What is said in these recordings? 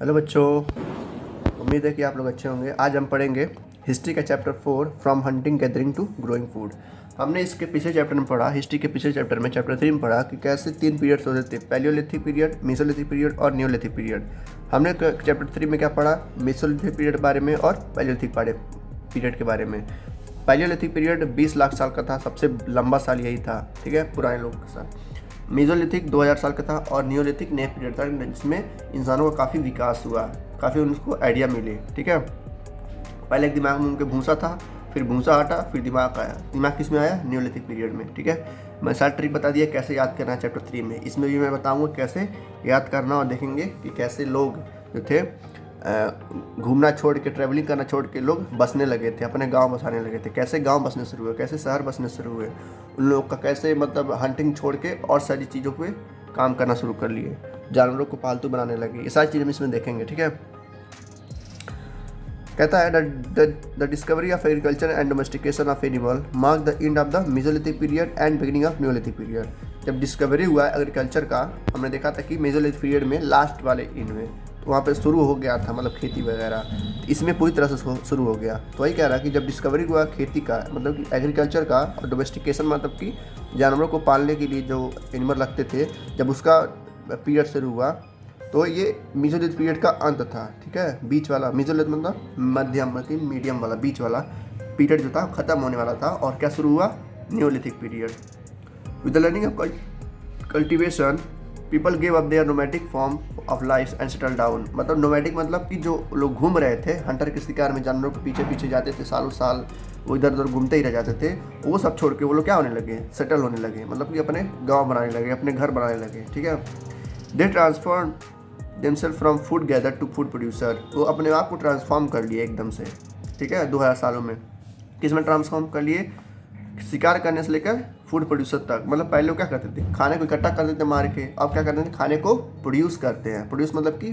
Hello बच्चों, उम्मीद है कि आप लोग अच्छे होंगे। आज हम पढ़ेंगे हिस्ट्री का chapter 4 from hunting gathering to growing food. हमने इसके पिछले चैप्टर में पढ़ा, हिस्ट्री के पिछले चैप्टर में चैप्टर 3 में पढ़ा कि कैसे 3 पीरियड्स होते थे, पैलियोलिथिक पीरियड, मेसोलिथिक पीरियड और नियोलिथिक पीरियड। हमने चैप्टर 3 में क्या पढ़ा, मेसोलिथिक पीरियड के बारे में और पैलियोलिथिक पीरियड के बारे में। पैलियोलिथिक पीरियड 20 लाख साल का था, सबसे लंबा साल यही था, ठीक है, पुराने लोगों के साथ। मेसोलिथिक 2000 साल का था और नियोलिथिक नया पीरियड था जिसमें इंसानों का काफ़ी विकास हुआ, काफ़ी उनको आइडिया मिले, ठीक है। पहले एक दिमाग में उनके भूसा था, फिर भूसा हटा, फिर दिमाग आया। दिमाग किस में आया? नियोलिथिक पीरियड में, ठीक है। मैं सारा ट्रिक बता दिया कैसे याद करना है चैप्टर 3 में। इसमें भी मैं बताऊंगा कैसे याद करना और देखेंगे कि कैसे लोग जो थे घूमना छोड़ के, ट्रैवलिंग करना छोड़ के लोग बसने लगे थे, अपने गांव बसाने लगे थे। कैसे गांव बसने शुरू हुए, कैसे शहर बसने शुरू हुए, उन लोग का कैसे मतलब हंटिंग छोड़ के और सारी चीज़ों पे काम करना शुरू कर लिए, जानवरों को पालतू बनाने लगे। ये सारी चीज़ें हम इसमें देखेंगे, ठीक है। कहता है the discovery of agriculture and domestication of animal mark the end of the Mesolithic period and beginning of Neolithic period. जब डिस्कवरी हुआ एग्रीकल्चर का, हमने देखा था कि मेसोलिथिक पीरियड में लास्ट वाले इन में तो वहाँ पे शुरू हो गया था, मतलब खेती वगैरह इसमें पूरी तरह से शुरू हो गया। तो वही कह रहा है कि जब डिस्कवरी हुआ खेती का, मतलब कि एग्रीकल्चर का, और डोमेस्टिकेशन मतलब कि जानवरों को पालने के लिए जो एनिमल रखते थे, जब उसका पीरियड शुरू हुआ तो ये मेसोलिथिक पीरियड का अंत था, ठीक है। बीच वाला मेसोलिथिक मतलब मध्यम, मतलब मीडियम वाला, बीच वाला पीरियड जो था खत्म होने वाला था। और क्या शुरू हुआ? Neolithic period. With the learning of cultivation people gave up their nomadic form of life and settle down. मतलब नोमैटिक मतलब कि जो लोग घूम रहे थे, हंटर के शिकार में जानवरों के पीछे पीछे जाते थे, सालों साल वो इधर उधर घूमते ही रह जाते थे, वो सब छोड़ के वो लोग क्या होने लगे? सेटल होने लगे, मतलब कि अपने गाँव बनाने लगे, अपने घर बनाने लगे, ठीक है। They transform themselves from food gather to food producer. वो अपने आप को ट्रांसफॉर्म कर लिए एकदम से, ठीक है, 2000 सालों में। किस में ट्रांसफॉर्म कर लिए? शिकार करने से लेकर फूड प्रोड्यूसर तक। मतलब पहले वो क्या करते थे? खाने को इकट्ठा करते थे मार के। अब क्या करते थे? खाने को प्रोड्यूस करते हैं। प्रोड्यूस मतलब कि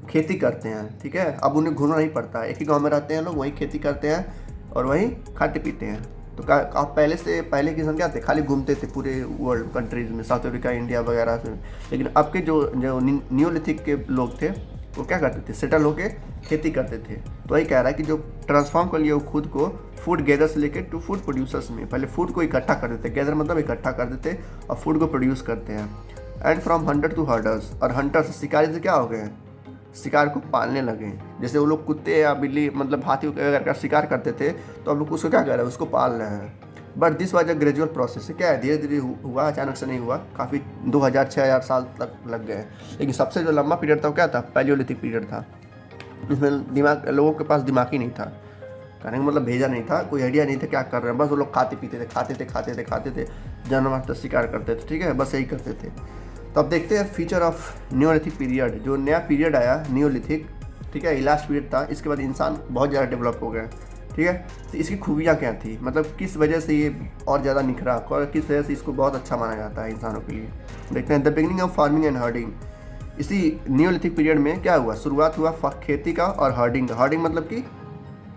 खेती करते हैं, ठीक है। अब उन्हें घूमना नहीं पड़ता, एक ही गांव में रहते हैं लोग, वहीं खेती करते हैं और वहीं खाते पीते हैं। तो पहले किसान क्या थे? खाली घूमते थे पूरे वर्ल्ड कंट्रीज़ में, साउथ अफ्रीका, इंडिया वगैरह से। लेकिन अब के जो नियोलिथिक के लोग थे वो क्या करते थे? सेटल होके खेती करते थे। तो वही कह रहा है कि जो ट्रांसफॉर्म कर लिया वो खुद को फूड गैदर से लेकर टू फूड प्रोड्यूसर्स में। पहले फूड को इकट्ठा कर देते, गैदर मतलब इकट्ठा कर देते, और फूड को प्रोड्यूस करते हैं। And from hunter to herders, और हंटर से, शिकारी से क्या हो गए? शिकार को पालने लगे। जैसे वो लोग कुत्ते या बिल्ली, मतलब हाथी वगैरह का शिकार करते थे, तो अब लोग उसको क्या कर रहे हैं? उसको पाल रहे हैं। But this was a gradual process. से क्या है, धीरे धीरे हुआ, अचानक से नहीं हुआ। काफ़ी 2000-6000 साल तक लग गए। लेकिन सबसे जो लंबा पीरियड था वो क्या था? पैलियोलिथिक पीरियड था। इसमें दिमाग, लोगों के पास दिमाग ही नहीं था, कहने का मतलब भेजा नहीं था, कोई आइडिया नहीं था क्या कर रहे हैं। बस वो लोग खाते पीते थे, खाते थे, जानवर तक शिकार करते थे, ठीक है, बस यही करते थे। तो अब देखते हैं फीचर ऑफ नियोलिथिक पीरियड। जो नया पीरियड आया नियोलिथिक, ठीक है, ये लास्ट पीरियड था। इसके बाद इंसान बहुत ज़्यादा डेवलप हो गए, ठीक है। तो इसकी खूबियाँ क्या थी, मतलब किस वजह से ये और ज़्यादा निखरा, और किस वजह से इसको बहुत अच्छा माना जाता है इंसानों के लिए। देखते हैं the beginning of farming and herding. इसी नियोलिथिक पीरियड में क्या हुआ? शुरुआत हुआ खेती का और हर्डिंग का। हर्डिंग मतलब कि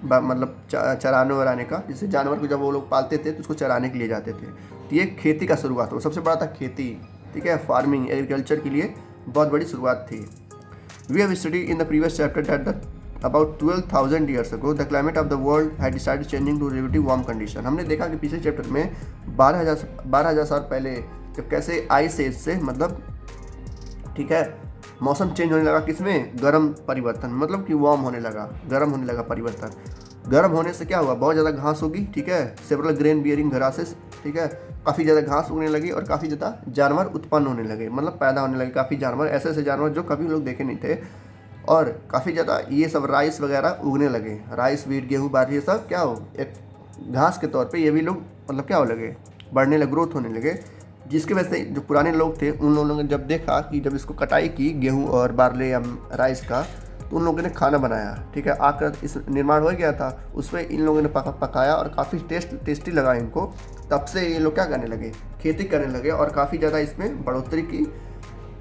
मतलब चराने वराने का। जैसे जानवर को जब वो लोग पालते थे तो उसको चराने के लिए जाते थे। तो ये खेती का शुरुआत हुआ, सबसे बड़ा था खेती, ठीक है। फार्मिंग, एग्रीकल्चर के लिए बहुत बड़ी शुरुआत थी। We have study in the previous chapter that about 12,000 years ago the climate of the world had started changing to relative warm condition. हमने देखा कि पिछले चैप्टर में 12,000 साल पहले जब कैसे आइस एज से, मतलब ठीक है, मौसम चेंज होने लगा। किसमें? गर्म परिवर्तन, मतलब कि वार्म होने लगा, गर्म होने लगा परिवर्तन। गर्म होने से क्या हुआ? बहुत ज़्यादा घास होगी, ठीक है, सेवरल ग्रेन बियरिंग ग्रासेस, ठीक है, काफ़ी ज़्यादा घास उगने लगी और काफ़ी ज़्यादा जानवर उत्पन्न होने लगे, मतलब पैदा होने लगे काफ़ी जानवर, ऐसे ऐसे जानवर जो कभी लोग देखे नहीं थे। और काफ़ी ज़्यादा ये सब राइस वगैरह उगने लगे, राइस, वीट, गेहूँ, बाजरे, ये सब क्या हो, एक घास के तौर पे ये भी लोग मतलब क्या हो लगे, बढ़ने लगे, ग्रोथ होने लगे। जिसकी वजह से जो पुराने लोग थे उन लोगों ने जब देखा कि जब इसको कटाई की गेहूँ और बार्ले या राइस का, तो उन लोगों ने खाना बनाया, ठीक है, आकर इस निर्माण हो गया था। उसमें इन लोगों ने पकाया और काफ़ी टेस्टी लगा इनको। तब से ये लोग क्या करने लगे? खेती करने लगे, और काफ़ी ज़्यादा इसमें बढ़ोतरी की।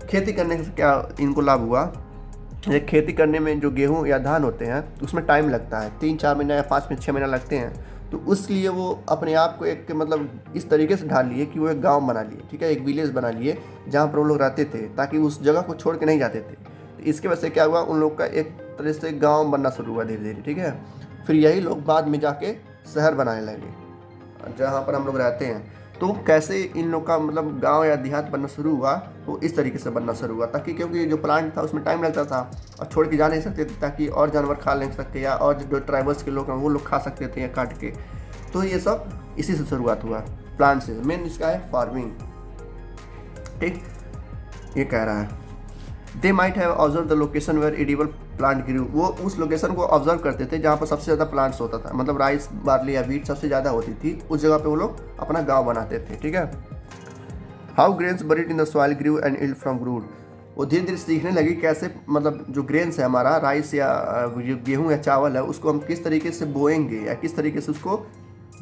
खेती करने से क्या इनको लाभ हुआ? ये खेती करने में जो गेहूँ या धान होते हैं उसमें टाइम लगता है, 3-4 महीना या 5-6 महीना लगते हैं। तो उसलिए वो अपने आप को एक मतलब इस तरीके से ढाल लिए कि वो एक गांव बना लिए, ठीक है, एक विलेज बना लिए जहाँ पर वो लोग रहते थे, ताकि उस जगह को छोड़ के नहीं जाते थे। इसके वजह से क्या हुआ, उन लोग का एक तरह से गांव बनना शुरू हुआ धीरे धीरे, ठीक है। फिर यही लोग बाद में जाके शहर बनाने लगे जहाँ पर हम लोग रहते हैं। तो कैसे इन लोग का मतलब गांव या देहात बनना शुरू हुआ, वो इस तरीके से बनना शुरू हुआ ताकि, क्योंकि जो प्लांट था उसमें टाइम लगता था और छोड़ के जा नहीं सकते थे, ताकि और जानवर खा नहीं सकते या और जो ट्राइबल्स के लोग हैं वो लोग खा सकते थे या काट के। तो ये सब इसी से शुरुआत हुआ, प्लांट से। मेन इसका है फार्मिंग, ठीक। ये कह रहा है they might have observe the location where edible plant grew. वो उस लोकेशन को ऑब्जर्व करते थे जहाँ पर सबसे ज़्यादा प्लांट्स होता था, मतलब राइस, बार्ली या व्हीट सबसे ज़्यादा होती थी, उस जगह पे वो लोग अपना गांव बनाते थे, ठीक है। How grains buried in the soil grew and yield from grewed. वो धीरे धीरे सीखने लगी कैसे, मतलब जो ग्रेन्स है हमारा, राइस या गेहूँ या चावल है, उसको हम किस तरीके से बोएंगे या किस तरीके से उसको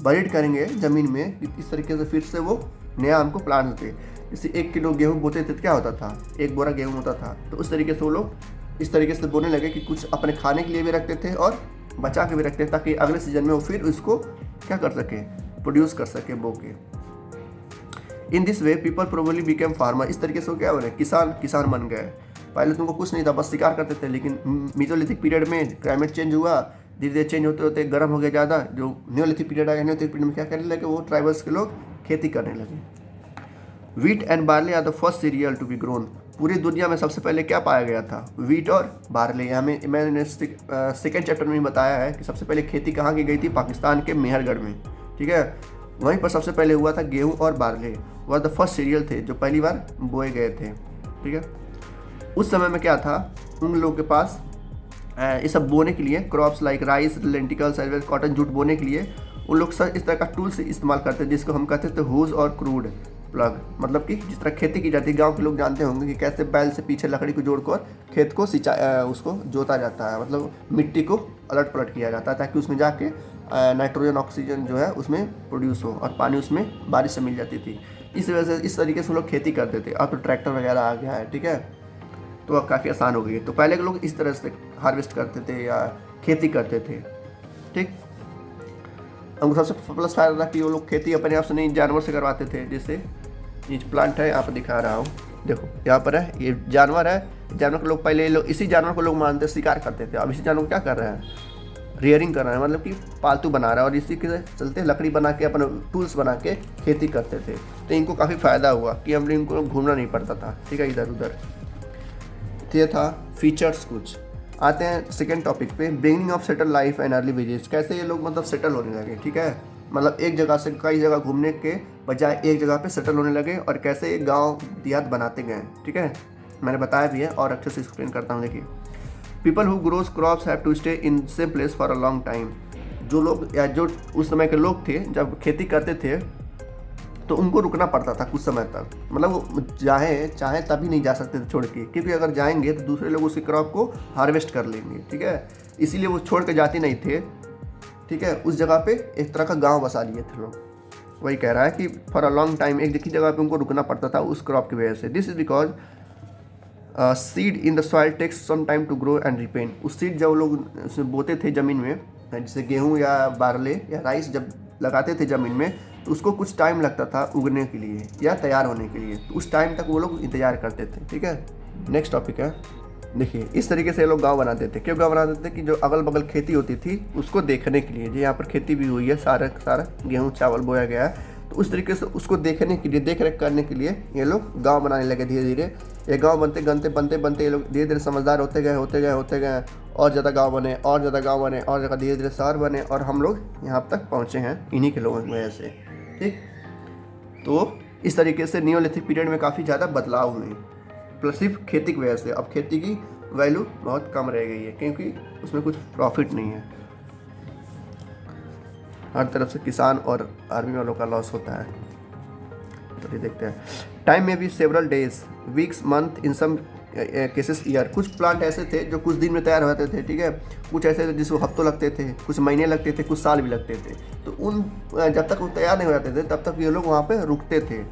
बरीड करेंगे ज़मीन में, इस तरीके से फिर से वो नया हमको प्लांट्स दे। जैसे 1 किलो गेहूँ बोते थे तो क्या होता था, 1 बोरा गेहूँ होता था। तो उस तरीके से वो लोग इस तरीके से बोने लगे कि कुछ अपने खाने के लिए भी रखते थे और बचा के भी रखते थे, ताकि अगले सीजन में वो फिर उसको क्या कर सके, प्रोड्यूस कर सके बो के। In this way people probably became farmer. इस तरीके से वो क्या बने, किसान बन गए। पहले तुमको कुछ नहीं था, बस शिकार करते थे, लेकिन मीजोलिथिक पीरियड में क्लाइमेट चेंज हुआ, धीरे धीरे चेंज होते होते गर्म हो गया ज़्यादा। जो न्योलिथिक पीरियड आया, न्योलिथिक पीरियड में क्या करने लगे, वो ट्राइबल्स के लोग खेती करने लगे। Wheat and barley are the first cereal to be grown. पूरी दुनिया में सबसे पहले क्या पाया गया था, व्हीट और बार्ले। हमें मैंने सेकेंड चैप्टर में बताया है कि सबसे पहले खेती कहाँ की गई थी, पाकिस्तान के मेहरगढ़ में, ठीक है। वहीं पर सबसे पहले हुआ था गेहूँ और बार्ले, वह द फर्स्ट सीरियल थे जो पहली बार बोए गए थे, ठीक है। उस समय में क्या था, उन लोगों के पास ये सब बोने के लिए crops like rice, lenticels, cotton, jute बोने के लिए उन लोग सब इस तरह का टूल से इस्तेमाल करते थे, जिसको हम कहते थे हुज और क्रूड प्लग। मतलब कि जिस तरह खेती की जाती है, गांव के लोग जानते होंगे कि कैसे बैल से पीछे लकड़ी को जोड़कर खेत को उसको जोता जाता है, मतलब मिट्टी को अलट पलट किया जाता है ताकि उसमें जाके नाइट्रोजन, ऑक्सीजन जो है उसमें प्रोड्यूस हो और पानी उसमें बारिश से मिल जाती थी। इस वजह से इस तरीके से लोग खेती करते थे। अब तो ट्रैक्टर वगैरह आ गया है, ठीक है, तो अब काफ़ी आसान हो गई है। तो पहले के लोग इस तरह से हार्वेस्ट करते थे या खेती करते थे, ठीक। उनको सबसे प्लस फायदा था कि वो लोग खेती अपने आप से नहीं, जानवर से करवाते थे। जैसे ये प्लांट है, यहाँ पर दिखा रहा हूँ, देखो यहाँ पर है, ये जानवर है। जानवर को लोग पहले इसी जानवर को लोग मानते शिकार करते थे। अब इसी जानवर को क्या कर रहे हैं, रियरिंग कर रहे हैं, मतलब कि पालतू बना रहा है, और इसी के चलते लकड़ी बना के अपने टूल्स बना के खेती करते थे। तो इनको काफ़ी फ़ायदा हुआ कि हम इनको घूमना नहीं पड़ता था, ठीक है, इधर उधर। तो ये था फीचर्स कुछ। आते हैं सेकेंड टॉपिक पे, beginning of settle life and early village. कैसे ये लोग मतलब सेटल होने लगे, ठीक है, मतलब एक जगह से कई जगह घूमने के बजाय एक जगह पे सेटल होने लगे, और कैसे गांव देहात बनाते गए, ठीक है, मैंने बताया भी है और अच्छे से एक्सप्लेन करता हूँ। देखिए, people who grows crops have to stay in same place for a long time. जो लोग या जो उस समय के लोग थे जब खेती करते थे तो उनको रुकना पड़ता था कुछ समय तक, मतलब वो चाहे तभी नहीं जा सकते थे छोड़ के, क्योंकि अगर जाएंगे तो दूसरे लोग उसी क्रॉप को हार्वेस्ट कर लेंगे, ठीक है, इसीलिए वो छोड़ के जाते नहीं थे, ठीक है। उस जगह पे एक तरह का गांव बसा लिए थे लोग। वही कह रहा है कि फॉर अ लॉन्ग टाइम एक ही जगह पे उनको रुकना पड़ता था उस क्रॉप की वजह से। This is because seed in the soil takes some time to grow and ripen. उस सीड जब लोग उसमें बोते थे ज़मीन में, जैसे गेहूँ या बारले या राइस जब लगाते थे ज़मीन में, तो उसको कुछ टाइम लगता था उगने के लिए या तैयार होने के लिए। तो उस टाइम तक वो लोग इंतज़ार करते थे, ठीक है। नेक्स्ट टॉपिक है, देखिए, इस तरीके से लोग गांव बनाते थे। क्यों गांव बनाते थे कि जो अगल बगल खेती होती थी उसको देखने के लिए, जो यहाँ पर खेती भी हुई है, सारा गेहूँ चावल बोया गया है, तो उस तरीके से उसको देखने के लिए, देख रेख करने के लिए ये लोग गांव बनाने लगे धीरे धीरे। ये गांव बनते ये लोग धीरे धीरे समझदार होते गए, और ज़्यादा गाँव बने, और ज़्यादा गाँव बने, और ज़्यादा धीरे धीरे शहर बने, और हम लोग यहाँ तक पहुँचे हैं इन्हीं के लोगों की वजह से, ठीक। तो इस तरीके से नियोलिथिक पीरियड में काफ़ी ज़्यादा बदलाव हुए, प्लस सिर्फ खेती की वजह से। अब खेती की वैल्यू बहुत कम रह गई है क्योंकि उसमें कुछ प्रॉफिट नहीं है, हर तरफ से किसान और आर्मी वालों का लॉस होता है। तो ये देखते हैं, टाइम में भी सेवरल डेज, वीक्स, मंथ, इन सम केसेस ईयर। कुछ प्लांट ऐसे थे जो कुछ दिन में तैयार होते थे, ठीक है, कुछ ऐसे थे जिसको हफ्तों लगते थे, कुछ महीने लगते थे, कुछ साल भी लगते थे। तो उन जब तक वो तैयार नहीं हो जाते थे तब तक ये लोग वहाँ पे रुकते थे,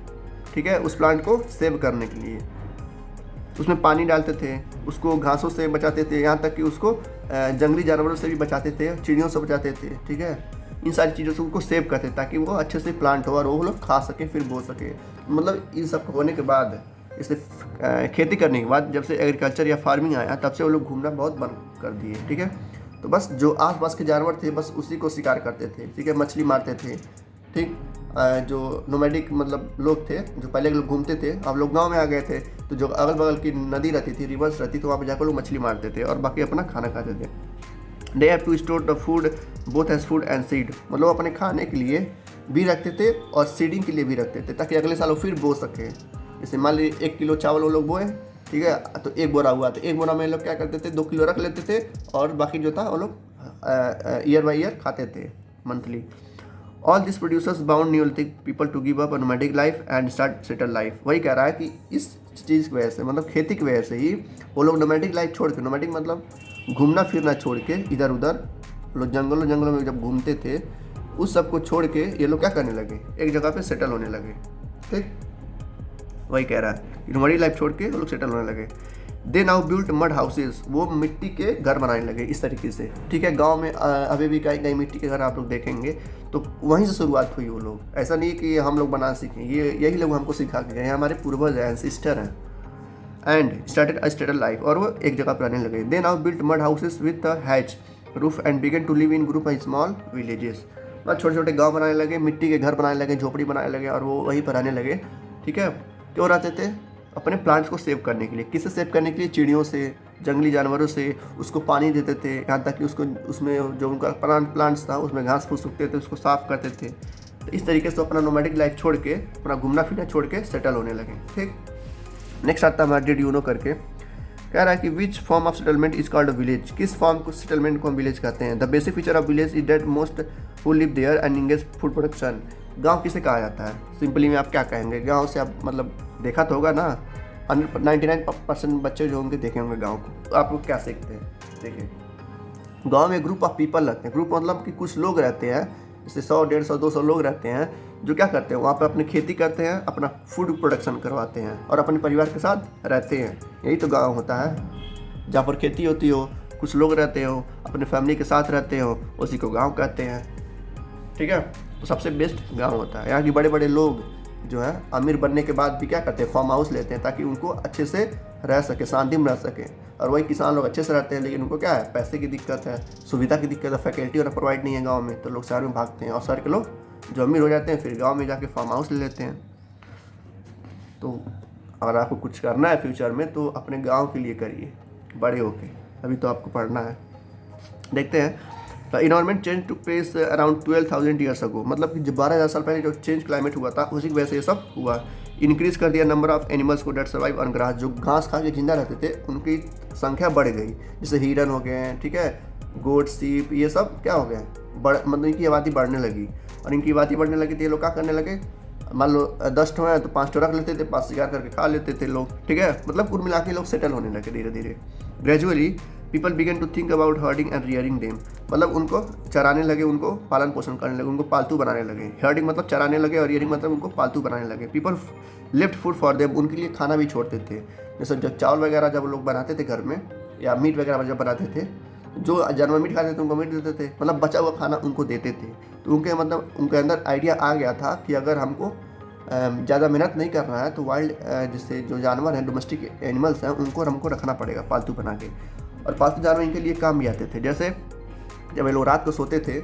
ठीक है, उस प्लांट को सेव करने के लिए। उसमें पानी डालते थे, उसको घासों से बचाते थे, यहाँ तक कि उसको जंगली जानवरों से भी बचाते थे, चिड़ियों से बचाते थे, ठीक है। इन सारी चीज़ों से उनको सेव करते ताकि वो अच्छे से प्लांट हो और वो लोग खा सके, फिर बो सके। मतलब इन सब होने के बाद इससे खेती करने के बाद जब से एग्रीकल्चर या फार्मिंग आया तब से वो लोग घूमना बहुत बंद कर दिए, ठीक है। तो बस जो आसपास के जानवर थे बस उसी को शिकार करते थे, ठीक है, मछली मारते थे, ठीक। जो नोमैडिक मतलब लोग थे, जो पहले लोग घूमते थे, अब लोग गांव में आ गए थे, तो जो अगल बगल की नदी रहती थी, रिवर्स रहती, तो वहाँ पे जाकर लोग मछली मारते थे और बाकी अपना खाना खाते थे। They have to store the food both as food and seed, मतलब अपने खाने के लिए भी रखते थे और सीडिंग के लिए भी रखते थे, ताकि अगले साल वो फिर बो सके। जैसे मान लीजिए 1 किलो चावल वो लोग बोए, ठीक है, तो 1 बोरा हुआ, तो 1 बोरा में लोग क्या करते थे, 2 किलो रख लेते थे और बाकी जो था वो लोग ईयर बाई ईयर खाते थे, monthly. All this producers bound neolithic people to give up nomadic life and start settle life. वही कह रहा है कि इस चीज़ की वजह से, मतलब खेती की वजह से ही वो लोग नोमैडिक लाइफ छोड़ के, नोमैडिक मतलब घूमना फिरना छोड़ के, इधर उधर लोग जंगलों में जब घूमते थे, उस सब को छोड़ के ये लोग क्या करने लगे, एक जगह पे सेटल होने लगे, ठीक। वही कह रहा है, नोमैडिक लाइफ छोड़ के वो लोग सेटल होने लगे। They now built mud houses, वो मिट्टी के घर बनाने लगे इस तरीके से, ठीक है। गांव में अभी भी कहीं कहीं मिट्टी के घर आप लोग देखेंगे, तो वहीं से शुरुआत हुई। वो लोग, ऐसा नहीं कि हम लोग बना सीखें, ये यही लोग हमको सिखा के गए हैं, हमारे पूर्वज हैं, एंसिस्टर हैं। And started a settled life, और वो एक जगह पर रहने लगे। They now built mud houses with a hatch roof and began to live in group and small villages, बस छोटे छोटे गाँव बनाने लगे, मिट्टी के घर बनाने लगे, झोपड़ी बनाने लगे, और वो वहीं पर रहने लगे, ठीक है। क्यों रहते थे, अपने प्लांट्स को सेव करने के लिए। किससे सेव करने के लिए, चिड़ियों से, जंगली जानवरों से। उसको पानी देते थे, यहाँ तक कि उसको उसमें जो उनका प्लांट्स था उसमें घास फूस उगते थे, उसको साफ करते थे। तो इस तरीके से अपना नोमैडिक लाइफ छोड़ के, अपना घूमना फिरना छोड़ के सेटल होने लगे, ठीक। नेक्स्ट आता है डिड यू नो करके, कह रहा है कि which form of settlement is called a village, किस फॉर्म को सेटलमेंट को हम विलेज कहते हैं। The basic feature of village is that most who live there and engage food production. गाँव किसे कहा जाता है, सिंपली में आप क्या कहेंगे, गाँव से आप मतलब देखा तो होगा ना, 99% बच्चे जो होंगे देखे होंगे गाँव को, तो आप लोग क्या सीखते हैं। देखिए, गांव में ग्रुप ऑफ पीपल रहते हैं, ग्रुप मतलब कि कुछ लोग रहते हैं, जैसे 100, 150, 200 लोग रहते हैं, जो क्या करते हैं, वहाँ पे अपनी खेती करते हैं, अपना फूड प्रोडक्शन करवाते हैं और अपने परिवार के साथ रहते हैं। यही तो गाँव होता है, जहाँ पर खेती होती हो, कुछ लोग रहते हो, अपने फैमिली के साथ रहते हो, उसी को गाँव कहते हैं, ठीक है। तो सबसे बेस्ट गाँव होता है। यहाँ के बड़े बड़े लोग जो है अमीर बनने के बाद भी क्या करते हैं, फार्म हाउस लेते हैं, ताकि उनको अच्छे से रह सके, शांति में रह सके। और वही किसान लोग अच्छे से रहते हैं, लेकिन उनको क्या है, पैसे की दिक्कत है, सुविधा की दिक्कत है, फैकल्टी और प्रोवाइड नहीं है गांव में, तो लोग शहर में भागते हैं। और शहर के लोग जो अमीर हो जाते हैं फिर गांव में जाके फार्म हाउस ले लेते हैं। तो अगर आपको कुछ करना है फ्यूचर में तो अपने गाँव के लिए करिए बड़े होके, अभी तो आपको पढ़ना है। देखते हैं, the environment change to place around 12,000 years ago, मतलब कि जो 12,000 साल पहले जो चेंज क्लाइमेट हुआ था उसी की वजह से ये सब हुआ। इंक्रीज कर दिया नंबर ऑफ एनिमल्स को डेट सर्वाइव ऑन ग्रास, जो घास खा के जिंदा रहते थे उनकी संख्या बढ़ गई, जैसे हिरन हो गए हैं, ठीक है, गोट, सीप, ये सब क्या हो गए, मतलब इनकी आबादी बढ़ने लगी। और इनकी आबादी बढ़ने लगी तो ये लोग क्या करने लगे, मान लो 10 ठो हैं तो 5 ठो रख लेते थे, 5 शिकार करके खा लेते थे लोग, ठीक है। मतलब कुल मिला के लोग सेटल होने लगे धीरे धीरे। Gradually people began to think about herding and rearing them, मतलब उनको चराने लगे, उनको पालन पोषण करने लगे, उनको पालतू बनाने लगे। हर्डिंग मतलब चराने लगे और रियरिंग मतलब उनको पालतू बनाने लगे। People left food for them, उनके लिए खाना भी छोड़ते थे। जैसे जब चावल वगैरह जब लोग बनाते थे घर में, या मीट वगैरह जब बनाते थे, जो जानवर मीट खाते थे उनको मीट देते थे, मतलब बचा हुआ खाना उनको देते थे। तो उनके मतलब उनके अंदर आइडिया आ गया था कि अगर हमको ज़्यादा मेहनत नहीं कर रहा है तो वाइल्ड जैसे जो जानवर हैं, डोमेस्टिक एनिमल्स हैं, उनको हमको रखना पड़ेगा पालतू बना के। और पालतू जानवर इनके लिए काम भी आते थे। जैसे जब ये लोग रात को सोते थे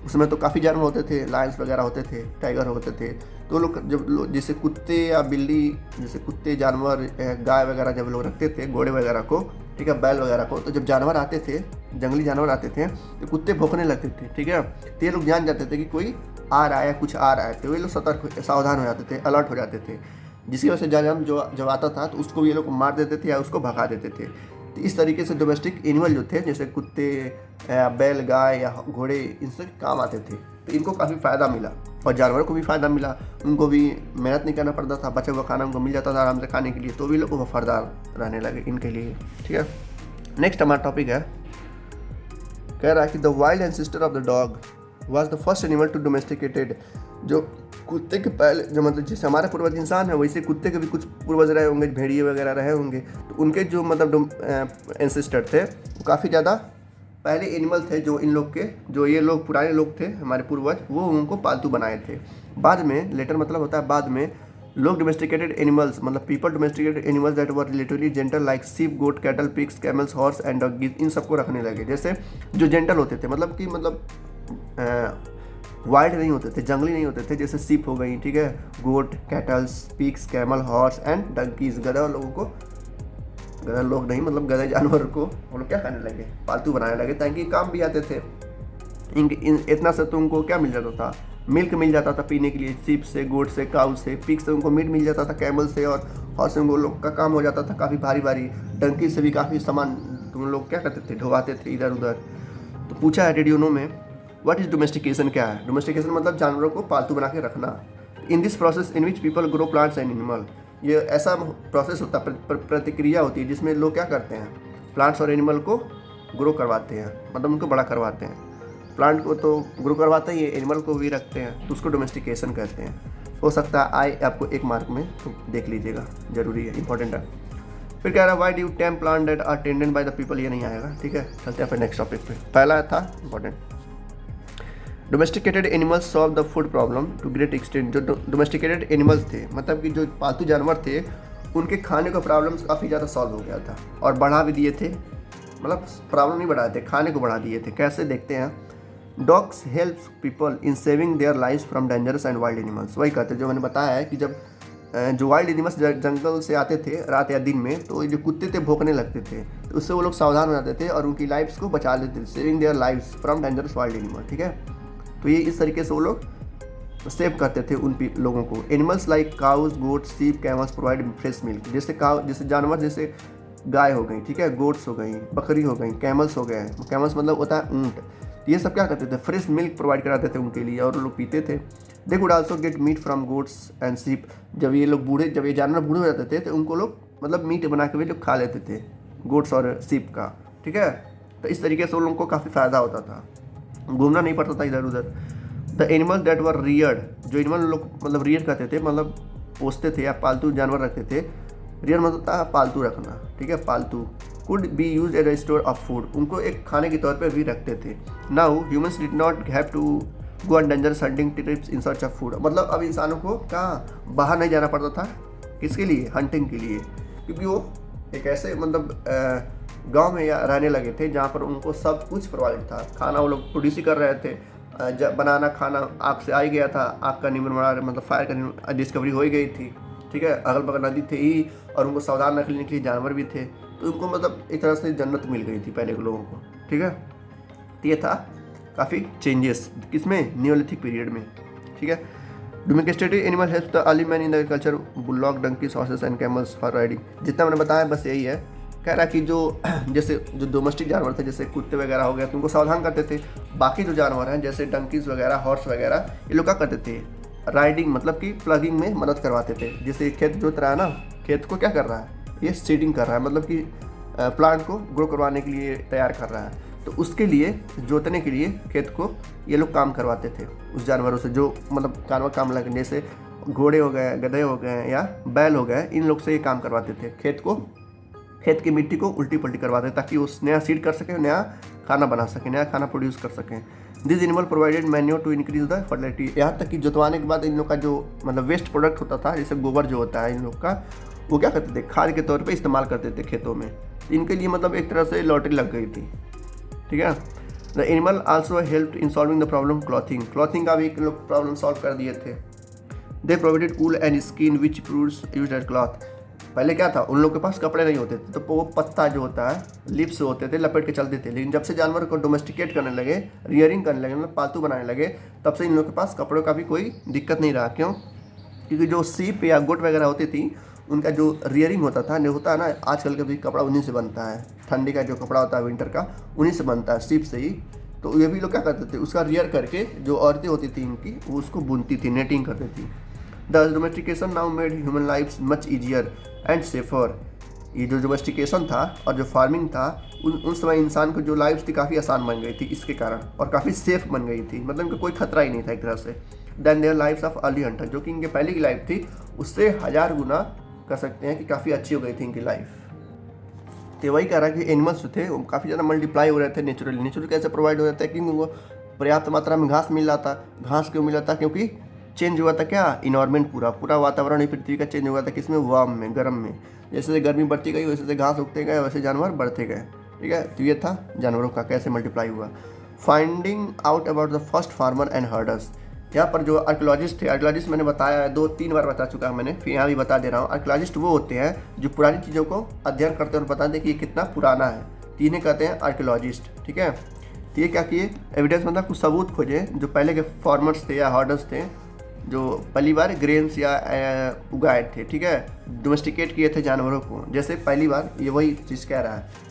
उसमें तो काफ़ी जानवर होते थे, लायंस वगैरह होते थे, टाइगर होते थे। तो लोग जब जैसे कुत्ते या बिल्ली, जैसे कुत्ते जानवर, गाय वगैरह जब लोग रखते थे, घोड़े वगैरह को, ठीक है, बैल वगैरह को, तो जब जानवर आते थे, जंगली जानवर आते थे, तो कुत्ते भौंकने लगते थे, ठीक है। तो ये लोग जान जाते थे कि कोई आ रहा है, कुछ आ रहा है, तो ये लोग सतर्क, सावधान हो जाते थे, अलर्ट हो जाते थे, जिसकी वजह से जानवर जो जब आता था तो उसको ये लोग मार देते थे या उसको भगा देते थे। तो इस तरीके से डोमेस्टिक एनिमल जो थे, जैसे कुत्ते, बैल, गाय या घोड़े, इनसे काम आते थे। तो इनको काफ़ी फ़ायदा मिला और जानवरों को भी फ़ायदा मिला, उनको भी मेहनत नहीं करना पड़ता था, बचा हुआ खाना उनको मिल जाता था आराम से खाने के लिए, तो भी लोग वफादार रहने लगे इनके लिए, ठीक है। नेक्स्ट हमारा टॉपिक है, कह रहा है कि the wild ancestor of the dog was the first animal to domesticated. जो कुत्ते के पहले, जो मतलब जैसे हमारे पूर्वज इंसान है, वैसे कुत्ते के भी कुछ पूर्वज रहे होंगे, भेड़िए वगैरह रहे होंगे। तो उनके जो मतलब एंसेस्टर थे वो काफ़ी ज़्यादा पहले एनिमल थे, जो इन लोग के, जो ये लोग पुराने लोग थे हमारे पूर्वज, वो उनको पालतू बनाए थे। बाद में, लेटर मतलब होता है बाद में, लोग डोमेस्टिकेटेड एनिमल्स मतलब people domesticated animals that were relatively gentle like sheep, goat, cattle, pigs, camels, horse and doggies, इन सबको रखने लगे। जैसे जो जेंटल होते थे मतलब कि वाइल्ड नहीं होते थे, जंगली नहीं होते थे, जैसे सीप हो गई, ठीक है, goat, cattles, pigs, camel, horse and donkeys, गधा लोगों को, गधा लोग नहीं मतलब गधे जानवर को वो लोग क्या करने लगे, पालतू बनाने लगे ताकि काम भी आते थे। इतना से तो उनको क्या मिल जाता था, मिल्क मिल जाता था पीने के लिए, सीप से, गोट से, काउ से, पिग से उनको मीट मिल जाता था, कैमल से और हॉर्स से उनको लोग का काम हो जाता था काफ़ी भारी भारी, डंकी से भी काफ़ी सामान तुम लोग क्या करते थे, ढोवाते थे इधर उधर। तो पूछा है रेडियोनो में व्हाट इज डोमेस्टिकेशन, क्या है डोमेस्टिकेशन, मतलब जानवरों को पालतू बना के रखना। In this process in which people grow plants and animal, ये ऐसा प्रोसेस होता है, प्रतिक्रिया होती है जिसमें लोग क्या करते हैं, प्लांट्स और एनिमल को ग्रो करवाते हैं, मतलब उनको बड़ा करवाते हैं। प्लांट को तो ग्रो करवाते ही, एनिमल को भी रखते हैं, तो उसको डोमेस्टिकेशन कहते हैं। हो सकता है आए आपको एक मार्क में, तो देख लीजिएगा, जरूरी है, इंपॉर्टेंट है। फिर कह रहा है why do tame plant that are tended by the people, ये नहीं आएगा, ठीक है। चलते हैं फिर नेक्स्ट टॉपिक पे। पहला था important, domesticated animals solve the food problem to great extent. जो डोमेस्टिकेटेड एनिमल्स थे मतलब कि जो पालतू जानवर थे, उनके खाने का प्रॉब्लम्स काफ़ी ज़्यादा सॉल्व हो गया था और बढ़ा भी दिए थे, मतलब प्रॉब्लम नहीं बढ़ाए थे, खाने को बढ़ा दिए थे। कैसे देखते हैं, dogs help people in saving their lives from dangerous and wild animals. वही कहते हैं जो मैंने बताया है कि जब जो वाइल्ड एनिमल्स जंगल से आते थे रात या दिन में, तो जो कुत्ते थे भौंकने लगते थे, तो उससे वो लोग सावधान हो जाते थे और उनकी लाइफ्स को बचा लेते थे, saving their lives from dangerous wild animal, ठीक है। तो ये इस तरीके से वो लोग सेव करते थे उन लोगों को। एनिमल्स लाइक काउज, गोट, सीप, कैमल्स प्रोवाइड फ्रेश मिल्क। जैसे काउ, जैसे जानवर, जैसे गाय हो गई, ठीक है, गोट्स हो गई, बकरी हो गई, कैमल्स हो गए, कैमल्स मतलब होता है ऊँट, ये सब क्या करते थे, फ्रेश मिल्क प्रोवाइड कराते थे उनके लिए और वो लोग पीते थे। They could also get meat from goats and sheep. जब ये जानवर बूढ़े हो जाते थे तो उनको लोग मतलब मीट बना के भी लोग खा लेते थे, गोट्स और सीप का, ठीक है। तो इस तरीके से उन लोगों को काफ़ी फ़ायदा होता था, घूमना नहीं पड़ता था इधर उधर। The animal that were Rudyard, जो एनिमल लोग मतलब रियर करते थे, मतलब पोसते थे या पालतू जानवर रखते थे, रियर मतलब होता है पालतू रखना, ठीक है, पालतू, could be use as a store of food, उनको एक खाने के तौर पे भी रखते थे। Now humans did not have to go on dangerous hunting trips in search of food, मतलब अब इंसानों को कहाँ बाहर नहीं जाना पड़ता था, किसके लिए, हंटिंग के लिए, क्योंकि वो एक ऐसे मतलब गांव में या रहने लगे थे जहाँ पर उनको सब कुछ प्रोवाइड था, खाना वो लोग प्रोड्यूस ही कर रहे थे, जब बनाना खाना आग से आ ही गया था, आग का निर्माण मतलब फायर का डिस्कवरी हो ही गई थी, ठीक है, अगल बगल नदी थे ही और उनको सावधान रखने के लिए जानवर भी थे, तो उनको मतलब एक तरह से जन्नत मिल गई थी पहले के लोगों को, ठीक है। तो ये था काफ़ी चेंजेस किसमें, नियोलिथिक पीरियड में, ठीक है। Domesticated animal help the early man in agriculture, bullock, donkeys, horses and camels for riding. जितना मैंने बताया बस यही है। कह रहा कि जो जैसे जो डोमेस्टिक जानवर थे जैसे कुत्ते वगैरह हो गए तो उनको सावधान करते थे, बाकी जो जानवर हैं जैसे डंकीज वगैरह, हॉर्स वगैरह, ये लोग क्या करते थे, राइडिंग मतलब कि प्लगिंग में मदद करवाते थे। जैसे खेत जोत रहा है ना, खेत को क्या कर रहा है, ये सीडिंग कर रहा है, मतलब कि प्लांट को ग्रो करवाने के लिए तैयार कर रहा है, तो उसके लिए जोतने के लिए खेत को ये लोग काम करवाते थे उस जानवरों से, जो मतलब जानवर काम लगे, जैसे घोड़े हो गए, गधे हो गए या बैल हो गए, इन लोग से ये काम करवाते थे, खेत की मिट्टी को उल्टी पल्टी करवाते ताकि वो नया सीड कर सके, नया खाना बना सके, नया खाना प्रोड्यूस कर सकें। This animal provided manure to increase the fertility, यहाँ तक कि जोतवाने के बाद इन लोग का जो मतलब वेस्ट प्रोडक्ट होता था, जैसे गोबर जो होता है इन लोग का, वो क्या करते थे, खाद के तौर पे इस्तेमाल करते थे खेतों में। इनके लिए मतलब एक तरह से लॉटरी लग गई थी, ठीक है। The animal also help in solving the problem clothing का भी लोग प्रॉब्लम सॉल्व कर दिए थे। They provided wool and skin which proves used as cloth. पहले क्या था, उन लोग के पास कपड़े नहीं होते थे, तो वो पत्ता जो होता है, लिप्स होते थे, लपेट के चलते थे। लेकिन जब से जानवर को डोमेस्टिकेट करने लगे, रियरिंग करने लगे, मतलब पालतू बनाने लगे, तब से इन लोग के पास कपड़ों का भी कोई दिक्कत नहीं रहा। क्यों? क्योंकि जो सीप या गोट वगैरह होती थी, उनका जो रियरिंग होता था, नहीं होता है ना, आजकल का भी कपड़ा उन्हीं से बनता है, ठंडी का जो कपड़ा होता है विंटर का, उन्हीं से बनता है, सीप से ही। तो ये भी लोग क्या करते थे, उसका रियर करके जो औरतें होती थी इनकी, वो उसको बुनती थी, नेटिंग करती थी। The domestication now made human life much easier and safer. ये जो डोमेस्टिकेशन था और जो फार्मिंग था, उन समय इंसान को जो लाइफ थी काफ़ी आसान बन गई थी इसके कारण, और काफ़ी सेफ बन गई थी, मतलब इनको कोई खतरा ही नहीं था एक तरह से। Then their lifes of early hunter, जो कि इनके पहले की लाइफ थी उससे 1000 गुना कर सकते हैं कि काफ़ी अच्छी हो गई थी इनकी लाइफ। तो वही कह रहा है कि एनिमल्स जो थे वो काफ़ी ज़्यादा मल्टीप्लाई हो रहे थे नेचुरली कैसे प्रोवाइड हो रहे थे, क्योंकि उनको पर्याप्त मात्रा में घास मिल रहा था। घास क्यों मिल रहा था? क्योंकि चेंज हुआ था क्या, इन्वायरमेंट पूरा पूरा वातावरण ही पृथ्वी का चेंज हुआ था, किसमें, वार्म में, गर्म में। जैसे जैसे गर्मी बढ़ती गई वैसे जैसे घास उगते गए वैसे जानवर बढ़ते गए, ठीक है। तो ये था जानवरों का कैसे मल्टीप्लाई हुआ। Finding out about the first farmer and herders. यहाँ पर जो आर्कियोलॉजिस्ट थे, आर्कियोलॉजिस्ट मैंने बताया है 2-3 बार बता चुका हूँ मैंने, फिर यहाँ भी बता दे रहा हूँ। आर्कियोलॉजिस्ट वो होते हैं जो पुरानी चीज़ों को अध्ययन करते हैं और बताते हैं कि ये कितना पुराना है, तो इन्हें कहते हैं आर्कियोलॉजिस्ट, ठीक है। तो ये क्या किए, एविडेंस मतलब कुछ सबूत खोजे जो पहले के फार्मर्स थे या हर्डर्स थे जो पहली बार ग्रेन्स या उगाए थे, ठीक है, डोमेस्टिकेट किए थे जानवरों को। जैसे पहली बार, ये वही चीज़ कह रहा है।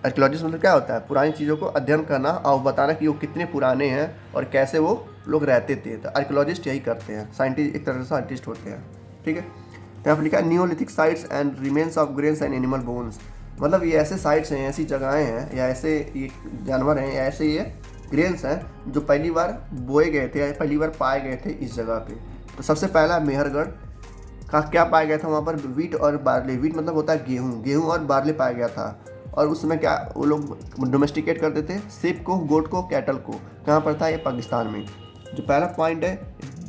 आर्कियोलॉजिस्ट मतलब क्या होता है, पुरानी चीज़ों को अध्ययन करना और बताना कि वो कितने पुराने हैं और कैसे वो लोग रहते थे। तो आर्कियोलॉजिस्ट यही करते हैं, साइंटिस्ट एक तरह से साइंटिस्ट होते हैं, ठीक है। तो यहाँ पर लिखा है Neolithic sites and remains of grains and animal bones. मतलब ये ऐसे साइट्स हैं, ऐसी जगहें हैं या ऐसे ये जानवर हैं या ऐसे ये ग्रेन्स हैं जो पहली बार बोए गए थे या पहली बार पाए गए थे इस जगह पे। तो सबसे पहला मेहरगढ़ का क्या पाया गया था वहाँ पर, वीट और बार्ले। वीट मतलब होता है गेहूँ, गेहूँ और बार्ले पाया गया था। और उस समय क्या वो लोग डोमेस्टिकेट करते थे, सिप को, गोट को, कैटल को। कहाँ पर था, ये पाकिस्तान में। जो पहला पॉइंट है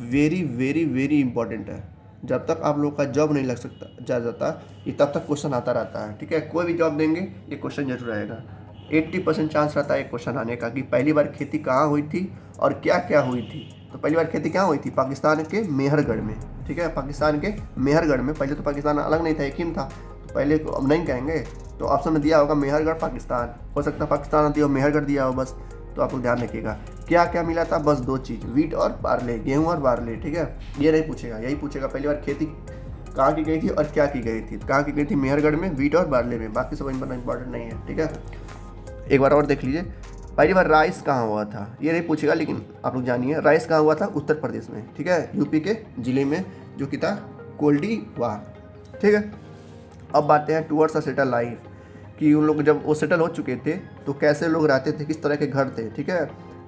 वेरी वेरी वेरी इंपॉर्टेंट है, जब तक आप लोग का जॉब नहीं लग सकता जा जाता ये तब तक क्वेश्चन आता रहता है, ठीक है। कोई भी जॉब देंगे ये क्वेश्चन जरूर आएगा। 80% चांस रहता है ये क्वेश्चन आने का कि पहली बार खेती कहाँ हुई थी और क्या क्या हुई थी। तो पहली बार खेती कहाँ हुई थी, पाकिस्तान के मेहरगढ़ में, ठीक है, पाकिस्तान के मेहरगढ़ में। पहले तो पाकिस्तान अलग नहीं था, एक ही था, तो पहले को अब नहीं कहेंगे। तो ऑप्शन में दिया होगा मेहरगढ़ पाकिस्तान, हो सकता है पाकिस्तान दिया हो मेहरगढ़ दिया हो, बस। तो आप लोग ध्यान रखिएगा क्या क्या मिला था, बस 2 चीज़, वीट और बार्ले, गेहूँ और बार्ले, ठीक है। ये नहीं पूछेगा, यही पूछेगा पहली बार खेती कहाँ की गई थी और क्या की गई थी। तो कहाँ की गई थी, मेहरगढ़ में, वीट और बार्ले में, बाकी सब इंपॉर्टेंट नहीं है, ठीक है। एक बार और देख लीजिए, पहली बार राइस कहाँ हुआ था, ये नहीं पूछेगा, लेकिन आप लोग जानिए राइस कहाँ हुआ था, उत्तर प्रदेश में, ठीक है, यूपी के जिले में, जो कि था कोल्डीवार, ठीक है। अब बातें हैं टूवर्ड्स अ सेटल लाइफ, कि उन लोग जब वो सेटल हो चुके थे तो कैसे लोग रहते थे, किस तरह के घर थे, ठीक है।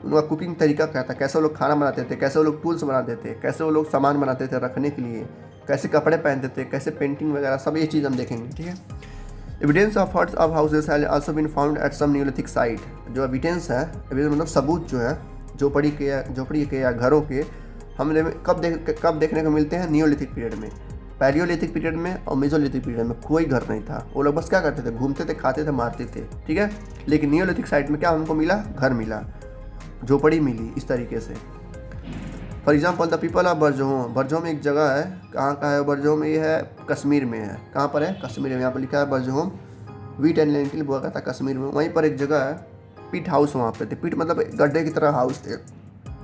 उनका कुकिंग तरीका क्या था, कैसे वो लोग खाना बनाते थे, कैसे वो लोग टूल्स बनाते थे, कैसे वो लोग सामान बनाते थे रखने के लिए, कैसे कपड़े पहनते थे, कैसे पेंटिंग वगैरह, सब ये चीज़ हम देखेंगे, ठीक है। Evidence of huts of houses have also been found at some neolithic site. जो एविडेंस है, एविडेंस मतलब सबूत जो है झोपड़ी के या घरों के, हमने कब देखने को मिलते हैं, नियोलिथिक पीरियड में, पैलियोलिथिक पीरियड में और मेसोलिथिक पीरियड में कोई घर नहीं था। वो लोग बस क्या करते थे, घूमते थे, खाते थे, मारते थे, ठीक है। लेकिन नियोलिथिक साइट में क्या हमको मिला, घर मिला, झोपड़ी मिली, इस तरीके से। For example the people of Burzahom. Burzahom एक जगह है, कहाँ का है बरजोम, ये है कश्मीर में है। कहाँ पर है, कश्मीर में। यहाँ पर लिखा है बरजोम, वीट एंड लेंटिल बोआ था कश्मीर में। वहीं पर एक जगह है पिट हाउस, वहाँ पे थे। पिट मतलब गड्ढे की तरह हाउस थे,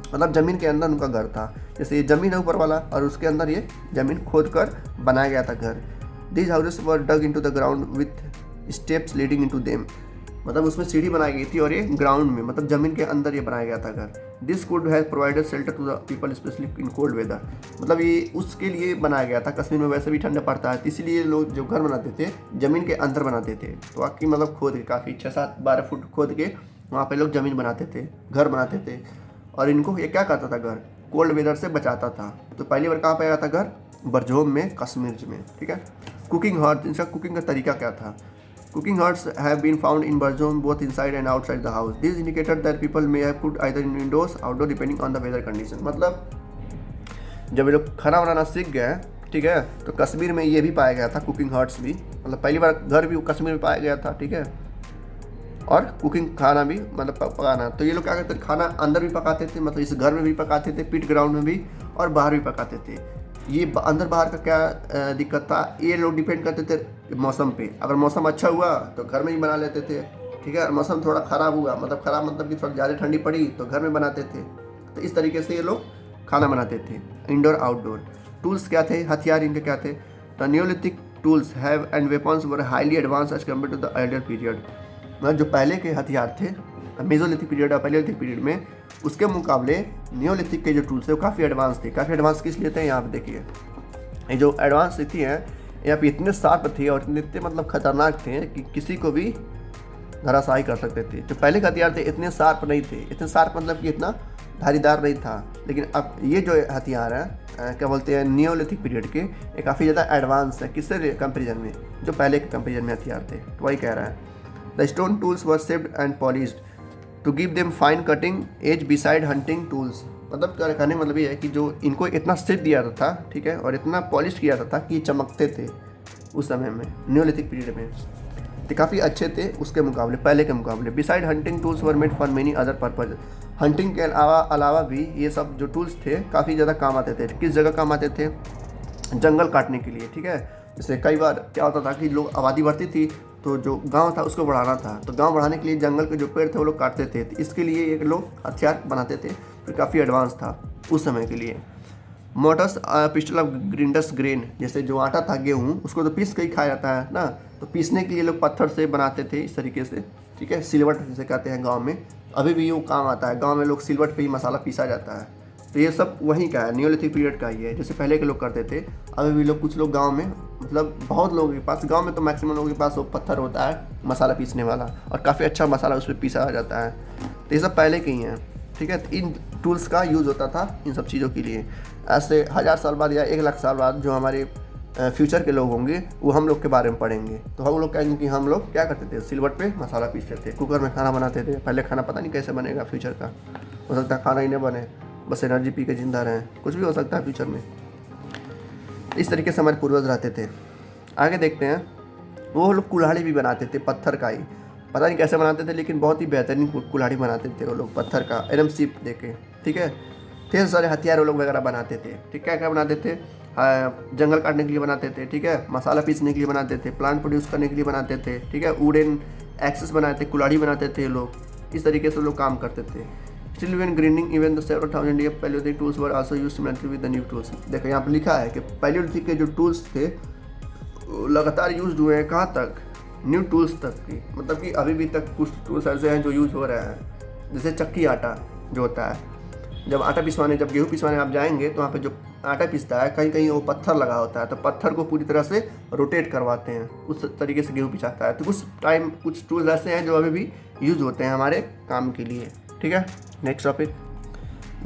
मतलब ज़मीन के अंदर उनका घर था। जैसे ये ज़मीन है ऊपर वाला और उसके अंदर ये ज़मीन खोद कर बनाया गया था घर। This houses were dug into the ground with steps leading into them. मतलब उसमें सीढ़ी बनाई गई थी और ये ग्राउंड में, मतलब ज़मीन के अंदर ये बनाया गया था घर। This could have provided shelter to the people specially in cold weather. मतलब ये उसके लिए बनाया गया था, कश्मीर में वैसे भी ठंडा पड़ता है, तो इसीलिए लोग जो घर बनाते थे ज़मीन के अंदर बनाते थे। तो बाकी मतलब खोद के काफ़ी 6-7-12 फुट खोद के वहाँ पे लोग ज़मीन बनाते थे, घर बनाते थे। और इनको ये क्या करता था, घर कोल्ड वेदर से बचाता था। तो पहली बार कहाँ पे आया था घर, बरजोम में, कश्मीर में, ठीक है। कुकिंग हर्ट, इनका कुकिंग का तरीका क्या था। Cooking huts have been found in Barjom both inside and outside the house. This indicated that people may have cooked either in indoors, outdoor depending on the weather condition. मतलब जब ये लोग खाना बनाना सीख गए, ठीक है, तो कश्मीर में ये भी पाया गया था, कुकिंग हट्स भी, मतलब पहली बार घर भी कश्मीर में पाया गया था, ठीक है। और कुकिंग खाना भी मतलब पकाना, तो ये लोग क्या करते थे, खाना अंदर भी पकाते थे, मतलब इस घर में भी पकाते थे, पिट ग्राउंड में भी, और बाहर भी पकाते थे। ये अंदर बाहर का क्या दिक्कत था, ये लोग डिपेंड करते थे मौसम पे। अगर मौसम अच्छा हुआ तो घर में ही बना लेते थे, ठीक है। मौसम थोड़ा ख़राब हुआ, मतलब ख़राब मतलब कि थोड़ा ज़्यादा ठंडी पड़ी तो घर में बनाते थे। तो इस तरीके से ये लोग खाना बनाते थे, इंडोर आउटडोर। टूल्स क्या थे, हथियार इनके क्या थे। The neolithic tools have and weapons were highly advance as compare to the earlier period. मतलब जो पहले के हथियार थे मेसोलिथिक पीरियड और पैलियोलिथिक पीरियड में, उसके मुकाबले नियोलिथिक के जो टूल्स थे वो काफ़ी एडवांस थे। काफ़ी एडवांस किस लिए थे, यहाँ पे देखिए, ये जो एडवांस थी हैं यहाँ पे इतने शार्प थे और इतने मतलब खतरनाक थे कि किसी को भी धराशायी कर सकते थे। जो पहले के हथियार थे इतने शार्प नहीं थे, इतने शार्प मतलब कि इतना धारीदार नहीं था। लेकिन अब ये जो हथियार हैं क्या बोलते हैं नियोलिथिक पीरियड के, ये काफ़ी ज़्यादा एडवांस है किससे कंपेरिजन में, जो पहले के कंपेरिजन में हथियार थे। तो वही कह रहा है the stone tools were shaped and polished. To give them fine cutting edge beside hunting tools. मतलब कहने का मतलब ये है कि जो इनको इतना सेट दिया था, ठीक है, और इतना पॉलिश किया था कि चमकते थे उस समय में, न्यूलिथिक पीरियड में, तो काफ़ी अच्छे थे उसके मुकाबले, पहले के मुकाबले। Beside hunting tools were made for many other purpose. Hunting के अलावा भी ये सब जो टूल्स थे काफ़ी ज़्यादा काम आते थे। किस जगह काम आते थे? जंगल काटने के लिए, ठीक है। जैसे कई बार क्या होता था कि लोग आबादी बढ़ती थी तो जो गांव था उसको बढ़ाना था, तो गांव बढ़ाने के लिए जंगल के जो पेड़ थे वो लोग काटते थे, तो इसके लिए एक लोग हथियार बनाते थे, फिर काफ़ी एडवांस था उस समय के लिए। मोटस पिस्टल ऑफ ग्रिंडस ग्रेन, जैसे जो आटा था गेहूँ उसको तो पीस के ही खाया जाता है ना, तो पीसने के लिए लोग पत्थर से बनाते थे इस तरीके से, ठीक है। सिलवट जिसे कहते हैं गांव में, अभी भी वो काम आता है, गांव में लोग सिलवट पे ही मसाला पीसा जाता है। तो ये सब वहीं का है, न्यूलिथिक पीरियड का ही है, जैसे पहले के लोग करते थे। अभी भी लोग, कुछ लोग गांव में, मतलब बहुत लोगों के पास, गांव में तो मैक्सिमम लोगों के पास वो पत्थर होता है मसाला पीसने वाला, और काफ़ी अच्छा मसाला उस पर पीसा जाता है। तो ये सब पहले के ही हैं, ठीक है। तो इन टूल्स का यूज़ होता था इन सब चीज़ों के लिए। ऐसे 1000 साल बाद या 1 लाख साल बाद जो हमारे फ्यूचर के लोग होंगे वो हम लोग के बारे में पढ़ेंगे, तो हम लोग कहेंगे कि हम लोग क्या करते थे, सिलवट पे मसाला पीसते थे, कुकर में खाना बनाते थे। पहले खाना पता नहीं कैसे बनेगा फ्यूचर का, हो सकता है खाना ही नहीं बने, बस एनर्जी पी के जिंदा रहें, कुछ भी हो सकता है फ्यूचर में। इस तरीके से हमारे पूर्वज रहते थे। आगे देखते हैं, वो लोग कुल्हाड़ी भी बनाते थे पत्थर का ही, पता नहीं कैसे बनाते थे, लेकिन बहुत ही बेहतरीन कुल्हाड़ी बनाते थे वो लोग पत्थर का, एरम सीप दे के, ठीक है। ढेर सारे हथियार वो लोग वगैरह बनाते थे, ठीक, क्या क्या बनाते थे, जंगल काटने के लिए बनाते थे, ठीक है, मसाला पीसने के लिए बनाते थे, प्लांट प्रोड्यूस करने के लिए बनाते थे, ठीक है, वुडन एक्सेस बनाते थे, कुल्हाड़ी बनाते थे लोग, इस तरीके से लोग काम करते थे। Still when grinding even the several thousand year Palaeolithic tools were also used similarly with the new tools. देखो यहाँ पर लिखा है कि पैलियोलिथिक के जो टूल्स थे लगातार यूज हुए हैं, कहाँ तक, न्यू टूल्स तक की, मतलब कि अभी भी तक कुछ टूल्स ऐसे हैं जो यूज हो रहे हैं। जैसे चक्की आटा जो होता है, जब आटा पिसवाने, जब गेहूँ पिसवाने आप जाएंगे तो वहाँ पे जो आटा पिसता है कहीं कहीं वो पत्थर लगा होता है, तो पत्थर को पूरी तरह से रोटेट करवाते हैं, उस तरीके से गेहूँ पिसाता है। तो कुछ टूल्स ऐसे हैं जो अभी भी यूज़ होते हैं हमारे काम के लिए, ठीक है। नेक्स्ट टॉपिक,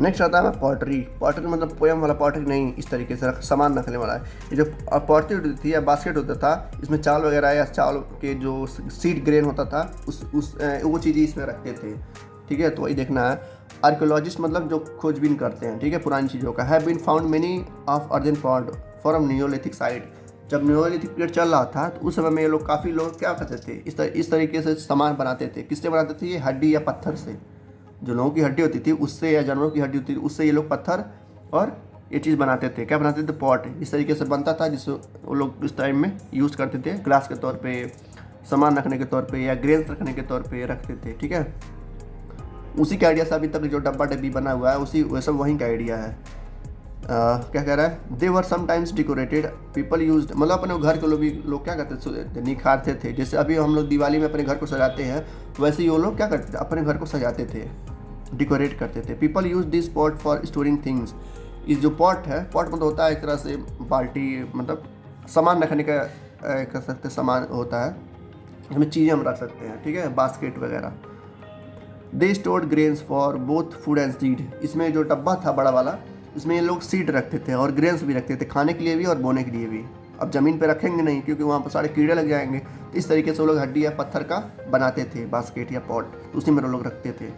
नेक्स्ट आता है पॉटरी। पॉटरी मतलब पोयम वाला पॉटरी नहीं, इस तरीके से सामान रखने वाला है। ये जो पॉटरी होती थी या बास्केट होता था, इसमें चावल वगैरह या चावल के जो सीड ग्रेन होता था वो चीज़ें इसमें रखते थे, ठीक है। तो वही देखना है। आर्कियोलॉजिस्ट मतलब जो खोजबीन करते हैं, ठीक है, पुरानी चीज़ों का, have been found many of earthen pot from neolithic site. जब न्यूलिथिक पीरियड चल रहा था तो उस समय में ये लोग, काफ़ी लोग क्या करते थे, इस तरीके से सामान बनाते थे। किससे बनाते थे? ये हड्डी या पत्थर से, जो लोगों की हड्डी होती थी उससे, या जानवरों की हड्डी होती थी उससे ये लोग पत्थर और ये चीज़ बनाते थे। क्या बनाते थे? पॉट। इस तरीके से बनता था जिससे वो लोग उस टाइम में यूज़ करते थे, ग्लास के तौर पे, सामान रखने के तौर पे, या ग्रेन्स रखने के तौर पे रखते थे, ठीक है। उसी का आइडिया से अभी तक जो डब्बा डब्बी बना हुआ है उसी वो सब वहीं का आइडिया है। क्या कह रहा है? दे वर समटाइम्स डेकोरेटेड पीपल यूज्ड, मतलब अपने घर के लोग क्या करते थे, निखारते थे। जैसे अभी हम लोग दिवाली में अपने घर को सजाते हैं, वैसे ही वो लोग क्या करते थे, अपने घर को सजाते थे, डेकोरेट करते थे। People use this pot for storing things. इस जो पॉट है, पॉट मतलब होता है एक तरह से बाल्टी, मतलब सामान रखने का कह सकते सामान होता है, इसमें चीज़ें हम रख सकते हैं, ठीक है, बास्केट वगैरह। They stored grains for both food and seed. इसमें जो डब्बा था बड़ा वाला, इसमें ये लोग सीड रखते थे और ग्रेन्स भी रखते थे, खाने के लिए भी और बोने के लिए भी। अब ज़मीन पे रखेंगे नहीं क्योंकि वहाँ पर सारे कीड़े लग जाएंगे, तो इस तरीके से वो लोग हड्डी या पत्थर का बनाते थे बास्केट या पॉट, तो उसी में वो लोग रखते थे।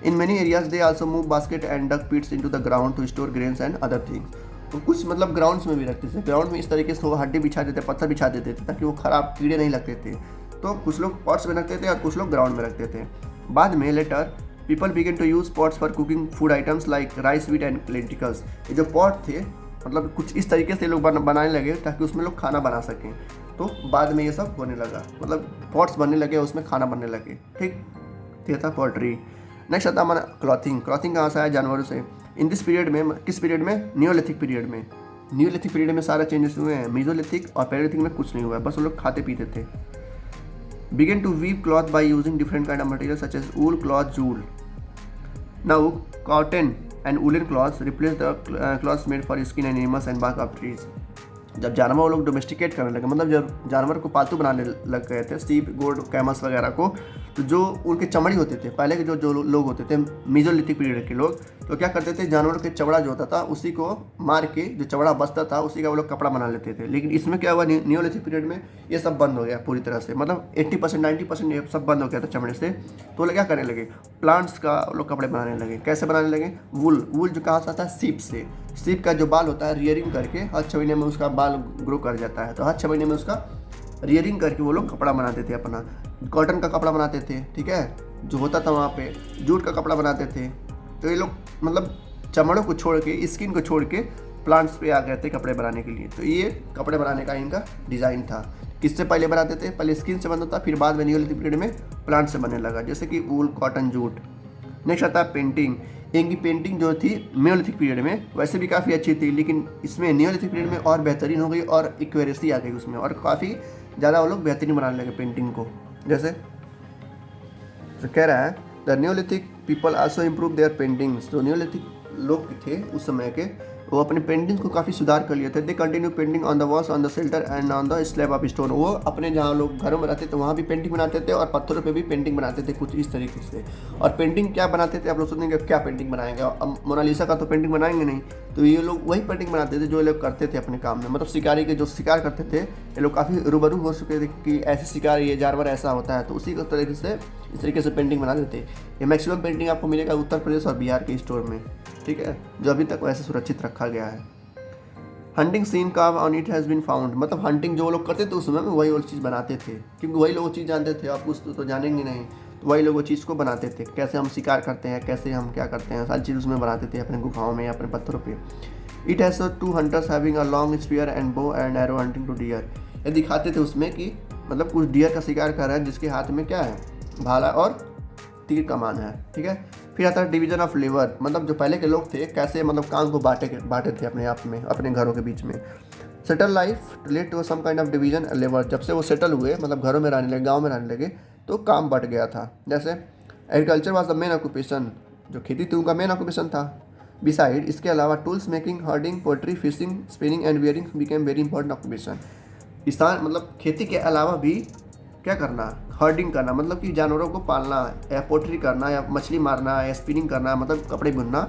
In many areas they also move basket and dug pits into the ground to store grains and other things. तो कुछ मतलब ग्राउंड्स में भी रखते थे, ग्राउंड में इस तरीके से वो हड्डी बिछा देते, पत्थर बिछा देते थे ताकि वो खराब कीड़े नहीं लगते थे। तो कुछ लोग पॉट्स में रखते थे और कुछ लोग ग्राउंड में रखते थे। बाद में later people began to use pots for cooking food items like rice, wheat and lentils. ये जो पॉट थे मतलब कुछ इस तरीके से लोग बनाने लगे ताकि उसमें लोग खाना बना सकें। तो बाद में ये सब होने लगा, मतलब पॉट्स बनने लगे, उसमें खाना बनने लगे, ठीक। ये था पॉटरी। नेक्स्ट आता हमारा क्लॉथिंग। क्लॉथिंग कहाँ से आया? जानवरों से। इन दिस पीरियड में, किस पीरियड में? न्यूलिथिक पीरियड में। न्यूलिथिक पीरियड में सारा चेंजेस हुए हैं, मेसोलिथिक और पैलियोलिथिक में कुछ नहीं हुआ है, बस वो लोग खाते पीते थे। Begin to weave cloth by using different kind of material such as wool, cloth, jute. Now, cotton and woolen cloths replace the cloths made for skin and animals and bark of trees. जब जानवर वो लोग domesticate करने लगे, मतलब जब जानवर को पालतू बनाने लग गए थे, सीप, गोट, कैमल्स वगैरह को, तो जो उनके चमड़ी होते थे पहले के जो लोग होते थे मेसोलिथिक पीरियड के लोग, तो क्या करते थे, जानवरों के चमड़ा जो होता था उसी को मार के जो चमड़ा बचता था उसी का वो लोग कपड़ा बना लेते थे। लेकिन इसमें क्या हुआ, नियोलिथिक पीरियड में ये सब बंद हो गया पूरी तरह से, मतलब 80% 90% ये सब बंद हो गया था चमड़े से। तो वो लोग क्या करने लगे, प्लांट्स का वो लोग कपड़े बनाने लगे। कैसे बनाने लगे, वूल जो कहा जाता है सीप से। सीप का जो बाल होता है रियरिंग करके हर 6 महीने में उसका बाल ग्रो कर जाता है, तो हर 6 महीने में उसका रियरिंग करके वो लोग कपड़ा बनाते थे अपना। कॉटन का कपड़ा बनाते थे, ठीक है, जो होता था वहाँ पे जूट का कपड़ा बनाते थे। तो ये लोग मतलब चमड़ों को छोड़ के, स्किन को छोड़ के प्लांट्स पे आ गए थे कपड़े बनाने के लिए। तो ये कपड़े बनाने का इनका डिज़ाइन था। किससे पहले बनाते थे, पहले स्किन से बनता था, फिर बाद में नियोलिथिक पीरियड में प्लांट से बनने लगा, जैसे कि वूल, कॉटन, जूट। नेक्स्ट आता है पेंटिंग। इनकी पेंटिंग जो थी नियोलिथिक पीरियड में वैसे भी काफ़ी अच्छी थी, लेकिन इसमें नियोलिथिक पीरियड में और बेहतरीन हो गई और एक्यूरेसी आ गई उसमें, और काफ़ी ज़्यादा वो लोग बेहतरीन बनाने लगे पेंटिंग को। जैसे तो कह रहा है the neolithic people also improve their paintings. जो नियोलिथिक लोग थे उस समय के, वो अपने पेंटिंग को काफ़ी सुधार कर लिए थे। They continue painting on the walls, on the shelter and on the slab of stone. वो अपने जहाँ लोग घरों में रहते थे वहाँ भी पेंटिंग बनाते थे और पत्थरों पे भी पेंटिंग बनाते थे कुछ इस तरीके से। और पेंटिंग क्या बनाते थे, आप लोग सोचेंगे क्या पेंटिंग बनाएंगे, अब मोनालिसा का तो पेंटिंग बनाएंगे नहीं, तो ये लोग वही पेंटिंग बनाते थे जो ये लोग करते थे अपने काम में। मतलब शिकारी के जो शिकार करते थे ये लोग काफ़ी रूबरू हो चुके थे कि ऐसे शिकार, ये जानवर ऐसा होता है, तो उसी के तरीके से इस तरीके से पेंटिंग बनाते थे। ये मैक्सिमम पेंटिंग आपको मिलेगा उत्तर प्रदेश और बिहार के स्टोर में, ठीक है, जो अभी तक वैसे सुरक्षित रखा गया है। Hunting scene carve on it has been found. मतलब हंटिंग जो लोग करते थे उस समय में वही वो चीज़ बनाते थे, क्योंकि वही लोग वो चीज़ जानते थे, आप कुछ तो जानेंगे नहीं, तो वही लोग वो चीज़ को बनाते थे। कैसे हम शिकार करते हैं, कैसे हम क्या करते हैं, सारी चीज़ उसमें बनाते थे अपने गुफाओं में या अपने पत्थरों पे। It has 2 hunters having a long spear and bow and arrow hunting to deer. ये दिखाते थे उसमें कि मतलब कुछ डियर का शिकार कर रहा है जिसके हाथ में क्या है, भाला और तीर कमान है, ठीक है। फिर आता है डिवीजन ऑफ लेबर। मतलब जो पहले के लोग थे कैसे मतलब काम को बांटे थे अपने आप में, अपने घरों के बीच में। Settle life led to some kind of division labour. जब से वो सेटल हुए, मतलब घरों में रहने लगे, गाँव में रहने लगे, तो काम बढ़ गया था। जैसे agriculture was the main occupation, जो खेती थी उनका मेन ऑक्यूपेशन था। बिसाइड इसके अलावा tools making, herding, poultry, fishing, spinning and wearing became very important occupation. किसान मतलब खेती के अलावा भी क्या करना, हर्डिंग करना, मतलब कि जानवरों को पालना, या पोल्ट्री करना, या मछली मारना, या स्पिनिंग करना, मतलब कपड़े बुनना,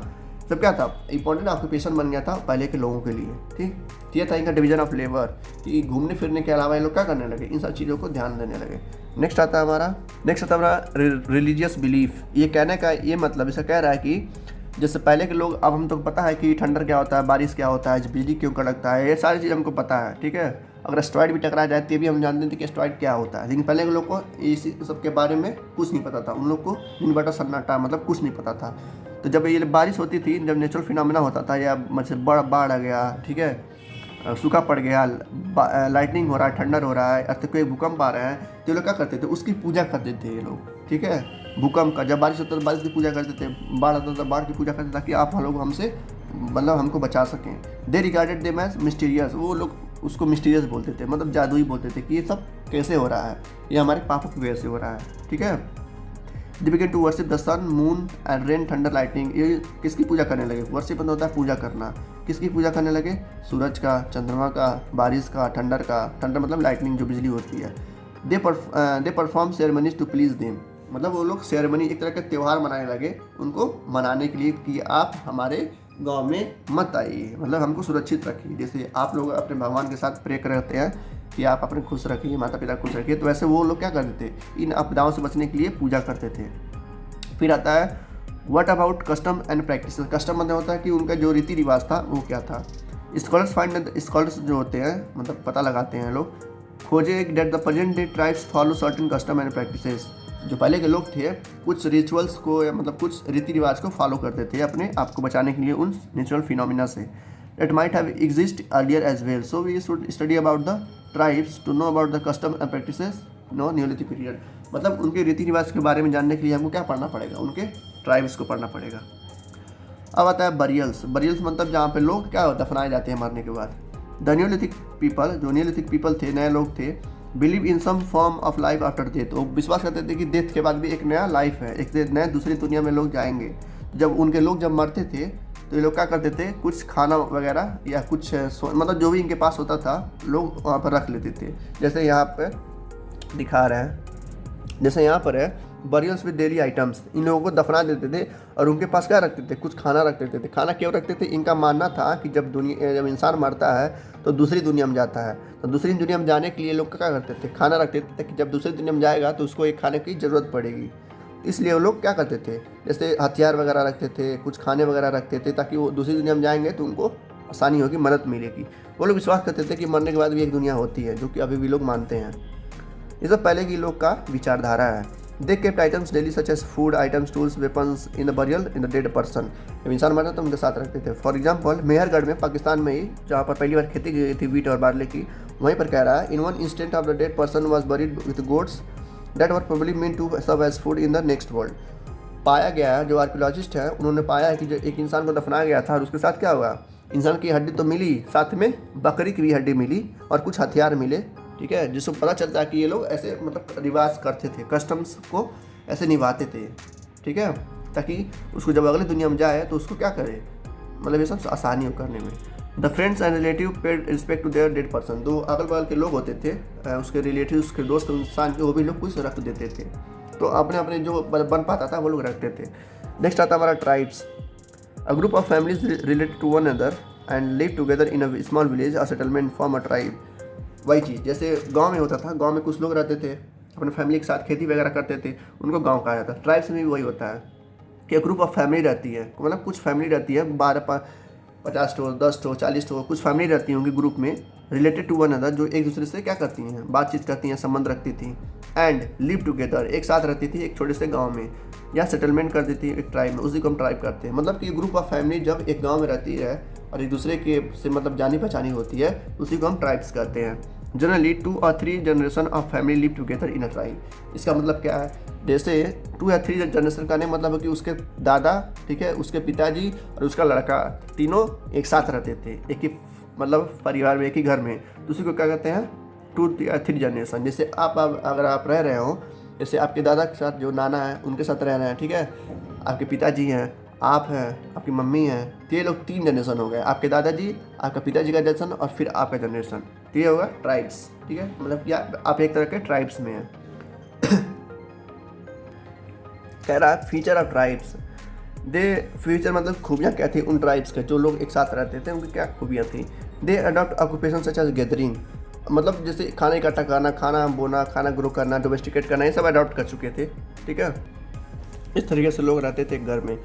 सब क्या था, इंपॉर्टेंट ऑक्यूपेशन बन गया था पहले के लोगों के लिए, ठीक। ये था इनका डिवीजन ऑफ लेबर, कि घूमने फिरने के अलावा ये लोग क्या करने लगे, इन सब चीज़ों को ध्यान देने लगे। नेक्स्ट आता है हमारा रिलीजियस बिलीफ। ये कहने का ये मतलब इसका कह रहा है कि जैसे पहले के लोग, अब हम तो पता है कि ठंडर क्या होता है, बारिश क्या होता है, बिजली क्यों कड़कता है, ये सारी चीज़ हमको पता है, ठीक है। अगर एस्टेरॉइड भी टकरा जाए तो भी हम जानते थे कि एस्टेरॉइड क्या होता है, लेकिन पहले के लोग को इस सब के बारे में कुछ नहीं पता था। उन लोग को दिन बटा सन्नाटा, मतलब कुछ नहीं पता था। तो जब ये बारिश होती थी, जब नेचुरल फिनोमेना होता था, या मतलब बाढ़ आ गया, ठीक है, सूखा पड़ गया, लाइटनिंग हो रहा है, ठंडर हो रहा है, अर्थक्वेक, भूकंप आ रहा है, तो ये लोग क्या करते थे, उसकी पूजा करते थे ये लोग, ठीक है। भूकंप का, जब बारिश होता तो बारिश की पूजा करते थे, बाढ़ आता तो बाढ़ की पूजा करते थे, ताकि आप लोग हमसे मतलब हमको बचा सकें। दे रिगार्डेड देम एज मिस्टीरियस। वो लोग उसको मिस्टीरियस बोलते थे, मतलब जादुई बोलते थे कि ये सब कैसे हो रहा है, ये हमारे पापों की वजह से हो रहा है, ठीक है। They began to worship the sun, moon and rain, thunder, lightning. ये किसकी पूजा करने लगे, वर्शिप मतलब होता है पूजा करना। किसकी पूजा करने लगे, सूरज का, चंद्रमा का, बारिश का, ठंडर का। ठंडर मतलब लाइटनिंग, जो बिजली होती है। They perform ceremonies to please them. मतलब वो लोग सेरेमनी, एक तरह के त्यौहार मनाने लगे उनको मनाने के लिए, कि आप हमारे गांव में मत आइए, मतलब हमको सुरक्षित रखिए। जैसे आप लोग अपने भगवान के साथ प्रे करते हैं कि आप अपने खुश रखिए, माता पिता खुश रखिए, तो वैसे वो लोग क्या करते थे, इन आपदाओं से बचने के लिए पूजा करते थे। फिर आता है what about custom and practice. Custom मतलब होता है कि उनका जो रीति रिवाज था वो क्या था। स्कॉलर्स फाइंड, स्कॉलर्स जो होते हैं मतलब पता लगाते हैं लोग, खोजे that the present day tribes follow certain custom and practices. जो पहले के लोग थे कुछ रिचुअल्स को, या मतलब कुछ रीति रिवाज को फॉलो करते थे अपने आप को बचाने के लिए उन नेचुरल फिनोमिना से। It might have exist earlier as well, so we should study about the tribes to know about the custom and practices no neolithic period. मतलब उनके रीति रिवाज के बारे में जानने के लिए हमको क्या पढ़ना पड़ेगा, उनके ट्राइब्स को पढ़ना पड़ेगा। अब आता है बरियल्स। बरियल्स मतलब जहाँ पे लोग क्या दफनाए जाते हैं मरने के बाद। द नियोलिथिक पीपल, जो नियोलिथिक पीपल थे, नए लोग थे, believe in some form of life after death. वो विश्वास करते थे कि डेथ के बाद भी एक नया लाइफ है, एक नया दूसरी दुनिया में लोग जाएंगे। जब उनके लोग जब मरते थे तो ये लोग क्या करते थे, कुछ खाना वगैरह या कुछ मतलब जो भी इनके पास होता था लोग वहाँ पर रख लेते थे। जैसे यहाँ पर दिखा रहे हैं, जैसे यहाँ पर है बरियल्स विद डेली आइटम्स, इन लोगों को दफना देते थे और उनके पास क्या रखते थे, कुछ खाना रखते थे। खाना क्यों रखते थे, इनका मानना था कि जब इंसान मरता है तो दूसरी दुनिया में जाता है, तो दूसरी दुनिया में जाने के लिए लोग क्या करते थे, खाना रखते थे कि जब दूसरी दुनिया में जाएगा तो उसको एक खाने की ज़रूरत पड़ेगी। इसलिए वो लोग क्या करते थे, जैसे हथियार वगैरह रखते थे, कुछ खाने वगैरह रखते थे, ताकि वो दूसरी दुनिया में जाएंगे तो उनको आसानी होगी, मदद मिलेगी। वो लोग विश्वास करते थे कि मरने के बाद भी एक दुनिया होती है, जो कि अभी भी लोग मानते हैं। ये सब पहले की लोग का विचारधारा है। They kept items daily such as food items, tools, weapons in the burial in the dead person. जब इंसान मरता तो उनके साथ रखते थे। फॉर एग्जाम्पल मेहरगढ़ में, पाकिस्तान में ही, जहाँ पर पहली बार खेती की गई थी वीट और बार्ले की, वहीं पर कह रहा है, in one instant of the dead person was buried with goats that were probably mean to serve as food in the next world. पाया गया है, जो आर्कियोलॉजिस्ट हैं उन्होंने पाया है कि जो एक इंसान को दफनाया गया था और उसके साथ क्या हुआ, इंसान की हड्डी तो मिली, साथ में बकरी की भी हड्डी मिली और कुछ हथियार मिले, ठीक है, जिससे पता चलता है कि ये लोग ऐसे मतलब रिवाज करते थे, कस्टम्स को ऐसे निभाते थे, ठीक है, ताकि उसको जब अगली दुनिया में जाए तो उसको क्या करे, मतलब ये सब आसानी हो करने में। The friends and relative paid respect to their dead person, जो अगल बगल के लोग होते थे, उसके रिलेटिव, उसके दोस्त इंसान के, वो भी लोग कुछ रख देते थे, तो अपने अपने जो बन पाता था वो लोग रखते थे। नेक्स्ट आता हमारा tribes. A group of families related to one other and live together in a small village, a settlement form a tribe. वही चीज़ जैसे गांव में होता था, गांव में कुछ लोग रहते थे, अपने फैमिली के साथ खेती वगैरह करते थे, उनको गांव कहा जाता है। ट्राइब्स में भी वही होता है कि ग्रुप ऑफ फैमिली रहती है, मतलब कुछ फैमिली रहती है, 50 ठो, 10 ठो, 40 ठो, कुछ फैमिली रहती होंगी ग्रुप में, रिलेटेड टू वन अदर, जो एक दूसरे से क्या करती हैं, बातचीत करती हैं, संबंध रखती थी। एंड लिव टुगेदर, एक साथ रहती थी एक छोटे से गांव में, या सेटलमेंट कर देती है एक ट्राइब में, उसी को हम ट्राइब करते हैं। मतलब कि ग्रुप ऑफ फैमिली जब एक गांव में रहती है और एक दूसरे के से मतलब जानी पहचानी होती है, उसी को हम ट्राइब्स कहते हैं। Generally 2 or 3 generation of family live together in a tribe. इसका मतलब क्या है, जैसे 2 या 3 जनरेशन का नहीं मतलब है कि उसके दादा, ठीक है, उसके पिताजी और उसका लड़का तीनों एक साथ रहते थे, एक ही मतलब परिवार में, एक ही घर में, तो उसी को क्या कहते हैं 2 या 3 जनरेशन। जैसे आप अगर आप रह रहे हो, जैसे आपके दादा के साथ जो नाना है उनके साथ रह रहे हैं, ठीक है, आपके पिताजी हैं, आप हैं, आपकी मम्मी हैं, तो ये लोग 3 जनरेशन हो गए, आपके दादाजी, आपका पिताजी का जनरेशन और फिर आपका जनरेशन, तो ये होगा ट्राइब्स, ठीक है, मतलब कि आप एक तरह के ट्राइब्स में हैं। कह रहा है feature of tribes, they feature मतलब खूबियाँ क्या थी उन ट्राइब्स के, जो लोग एक साथ रहते थे उनकी क्या खूबियाँ थी। They adopt occupation such as gathering, मतलब जैसे खाना इकट्ठा करना, खाना बोना, खाना ग्रो करना, डोमेस्टिकेट करना, ये सब अडॉप्ट कर चुके थे, ठीक है। इस तरीके से लोग रहते थे घर में,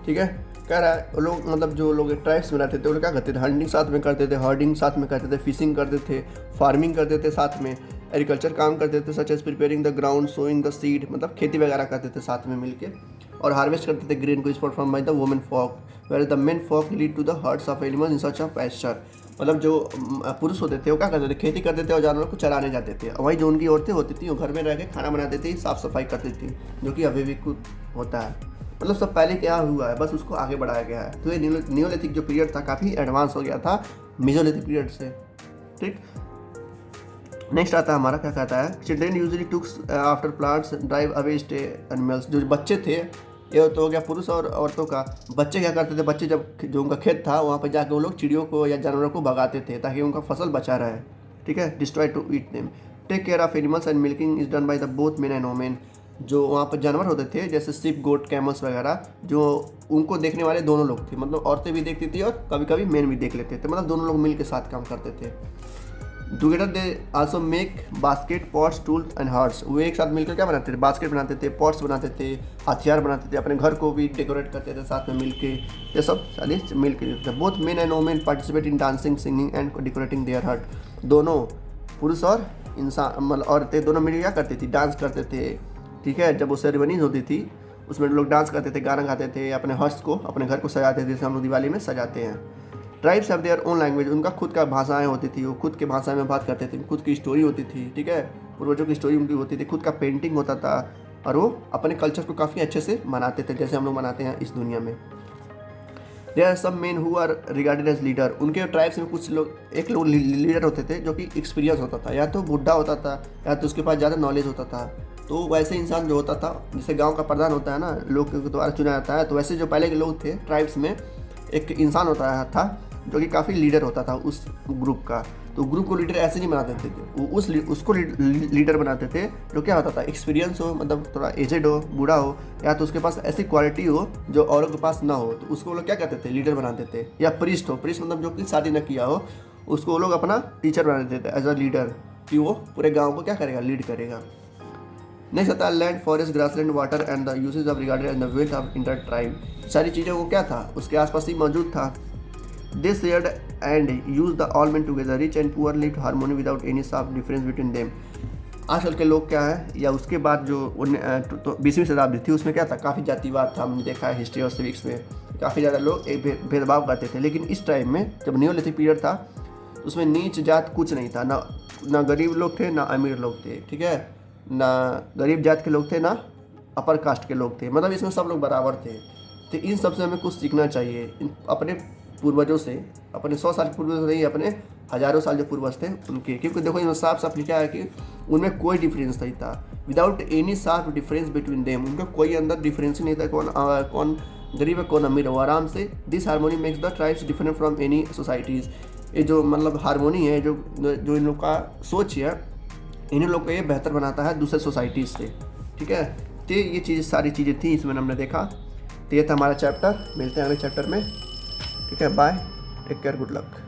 ठीक है। कह रहा है लोग मतलब जो लोग ट्राइब्स में रहते थे वो क्या करते थे, हंटिंग साथ में करते थे, हर्डिंग साथ में करते थे, फिशिंग करते थे, फार्मिंग करते थे साथ में, एग्रीकल्चर काम करते थे, such as preparing the ground, sowing the seed, मतलब खेती वगैरह करते थे साथ में मिलके, और हार्वेस्ट करते थे ग्रेन को spot from by the women folk, where the men folk lead to the herds of animals in search of pasture. मतलब जो पुरुष होते थे वो क्या करते थे, खेती करते थे और जानवरों को चराने जाते थे, और वही जो उनकी औरतें होती थी वो घर में रह के खाना बनाती थी, साफ़ सफाई करती थी, जो कि अभी भी कुछ होता है। मतलब सब पहले क्या हुआ है, बस उसको आगे बढ़ाया गया है। तो ये नियोलिथिक जो पीरियड था काफ़ी एडवांस हो गया था मेसोलिथिक पीरियड से, ठीक। नेक्स्ट आता है हमारा, क्या कहता है, children usually took after plants drive away stray animals. जो बच्चे थे, ये तो हो गया पुरुष और औरतों का। बच्चे क्या करते थे, बच्चे जब जो उनका खेत था वहाँ पर जाकर वो लोग चिड़ियों को या जानवरों को भगाते थे ताकि उनका फसल बचा रहे, ठीक है, destroy to eat them. Take care of animals and milking is done by the both men and women. जो वहाँ पर जानवर होते थे जैसे शिप, गोट, कैमल्स वगैरह, जो उनको देखने वाले दोनों लोग थे, मतलब औरतें भी देखती थी और कभी कभी मेन भी देख लेते थे, मतलब दोनों लोग मिल के साथ काम करते थे। Together they also make basket, pots, tools and hearts. वो एक साथ मिलकर क्या बनाते थे, बास्केट बनाते थे, पॉट्स बनाते थे, हथियार बनाते थे, अपने घर को भी डेकोरेट करते थे साथ में मिलके, ये सब सारे मिल के थे। Both men and women participate in dancing, singing and decorating their hut. दोनों पुरुष और इंसान मतलब औरतें दोनों मिलकर क्या करती थी, डांस करते थे, ठीक है। जब वो सेरेमनीज होती थी उसमें लोग डांस करते थे, गाना गाते थे, अपने हर्ष को, अपने घर को सजाते थे, जैसे हम लोग दिवाली में सजाते हैं। Tribes have their own language, उनका खुद का भाषाएं होती थी, वो खुद के भाषा में बात करते थे, खुद की स्टोरी होती थी, ठीक है, पूर्वजों की स्टोरी उनकी होती थी, खुद का पेंटिंग होता था, और वो अपने कल्चर को काफ़ी अच्छे से मनाते थे जैसे हम लोग मनाते हैं इस दुनिया में। There are some men who are regarded as leader. उनके ट्राइब्स में कुछ लोग, एक लोग लीडर होते थे जो कि एक्सपीरियंस होता था, या तो बुढ़ा होता था या तो उसके पास ज़्यादा नॉलेज होता था। तो वैसे इंसान जो होता था, जैसे गांव का प्रधान होता है ना, लोग के द्वारा चुना जाता है, तो वैसे जो पहले के लोग थे ट्राइब्स में, एक इंसान होता था जो कि काफ़ी लीडर होता था उस ग्रुप का, तो ग्रुप को लीडर ऐसे नहीं बनाते थे, वो उसको लीडर बनाते थे जो क्या होता था, एक्सपीरियंस हो, मतलब थोड़ा एजेड हो, बूढ़ा हो, या तो उसके पास ऐसी क्वालिटी हो जो औरों के पास ना हो, तो उसको वो लोग क्या कहते थे, लीडर बनाते थे। या प्रीस्ट हो, प्रीस्ट मतलब जो कि शादी न किया हो, उसको वो लोग अपना टीचर बना देते थे एज अ लीडर, कि वो पूरे गाँव को क्या करेगा, लीड करेगा। नेक्स्ट आता है land, forest, grassland, water and the usage of regarded and the wealth of inter tribe. सारी चीज़ों को क्या था, उसके आसपास ही मौजूद था। दे shared and use the all main together, rich and poor lived harmony without any sharp difference between them. आजकल के लोग क्या है, या उसके बाद जो 20वीं शताब्दी थी, उसमें क्या था, काफ़ी जातिवाद था। हमने देखा है हिस्ट्री और सिविक्स में काफ़ी ज़्यादा लोग एक भेदभाव करते थे। लेकिन इस टाइम में जब नियोलिथिक पीरियड था, तो उसमें नीच जात कुछ नहीं था, ना गरीब लोग थे ना अमीर लोग थे, ठीक है, ना गरीब जात के लोग थे ना अपर कास्ट के लोग थे, मतलब इसमें सब लोग बराबर थे। तो इन सब से हमें कुछ सीखना चाहिए, अपने पूर्वजों से, अपने 100 साल के पूर्वजों से नहीं, अपने हज़ारों साल जो पूर्वज थे उनके। क्योंकि देखो इनमें साफ साफ लिखा है कि उनमें कोई डिफरेंस नहीं था, without any sharp difference between them, उनका कोई अंदर डिफरेंस ही नहीं था, कौन गरीब है कौन अमीर है, वो आराम से। This harmony makes the tribes different from any societies. ये जो मतलब हारमोनी है, जो इन लोग का सोच है, इन लोग को ये बेहतर बनाता है दूसरे सोसाइटीज़ से, ठीक है। तो ये चीज़ सारी चीज़ें थी इसमें हमने देखा। तो ये था हमारा चैप्टर, मिलते हैं अगले चैप्टर में, ठीक है। Bye, take care, good luck.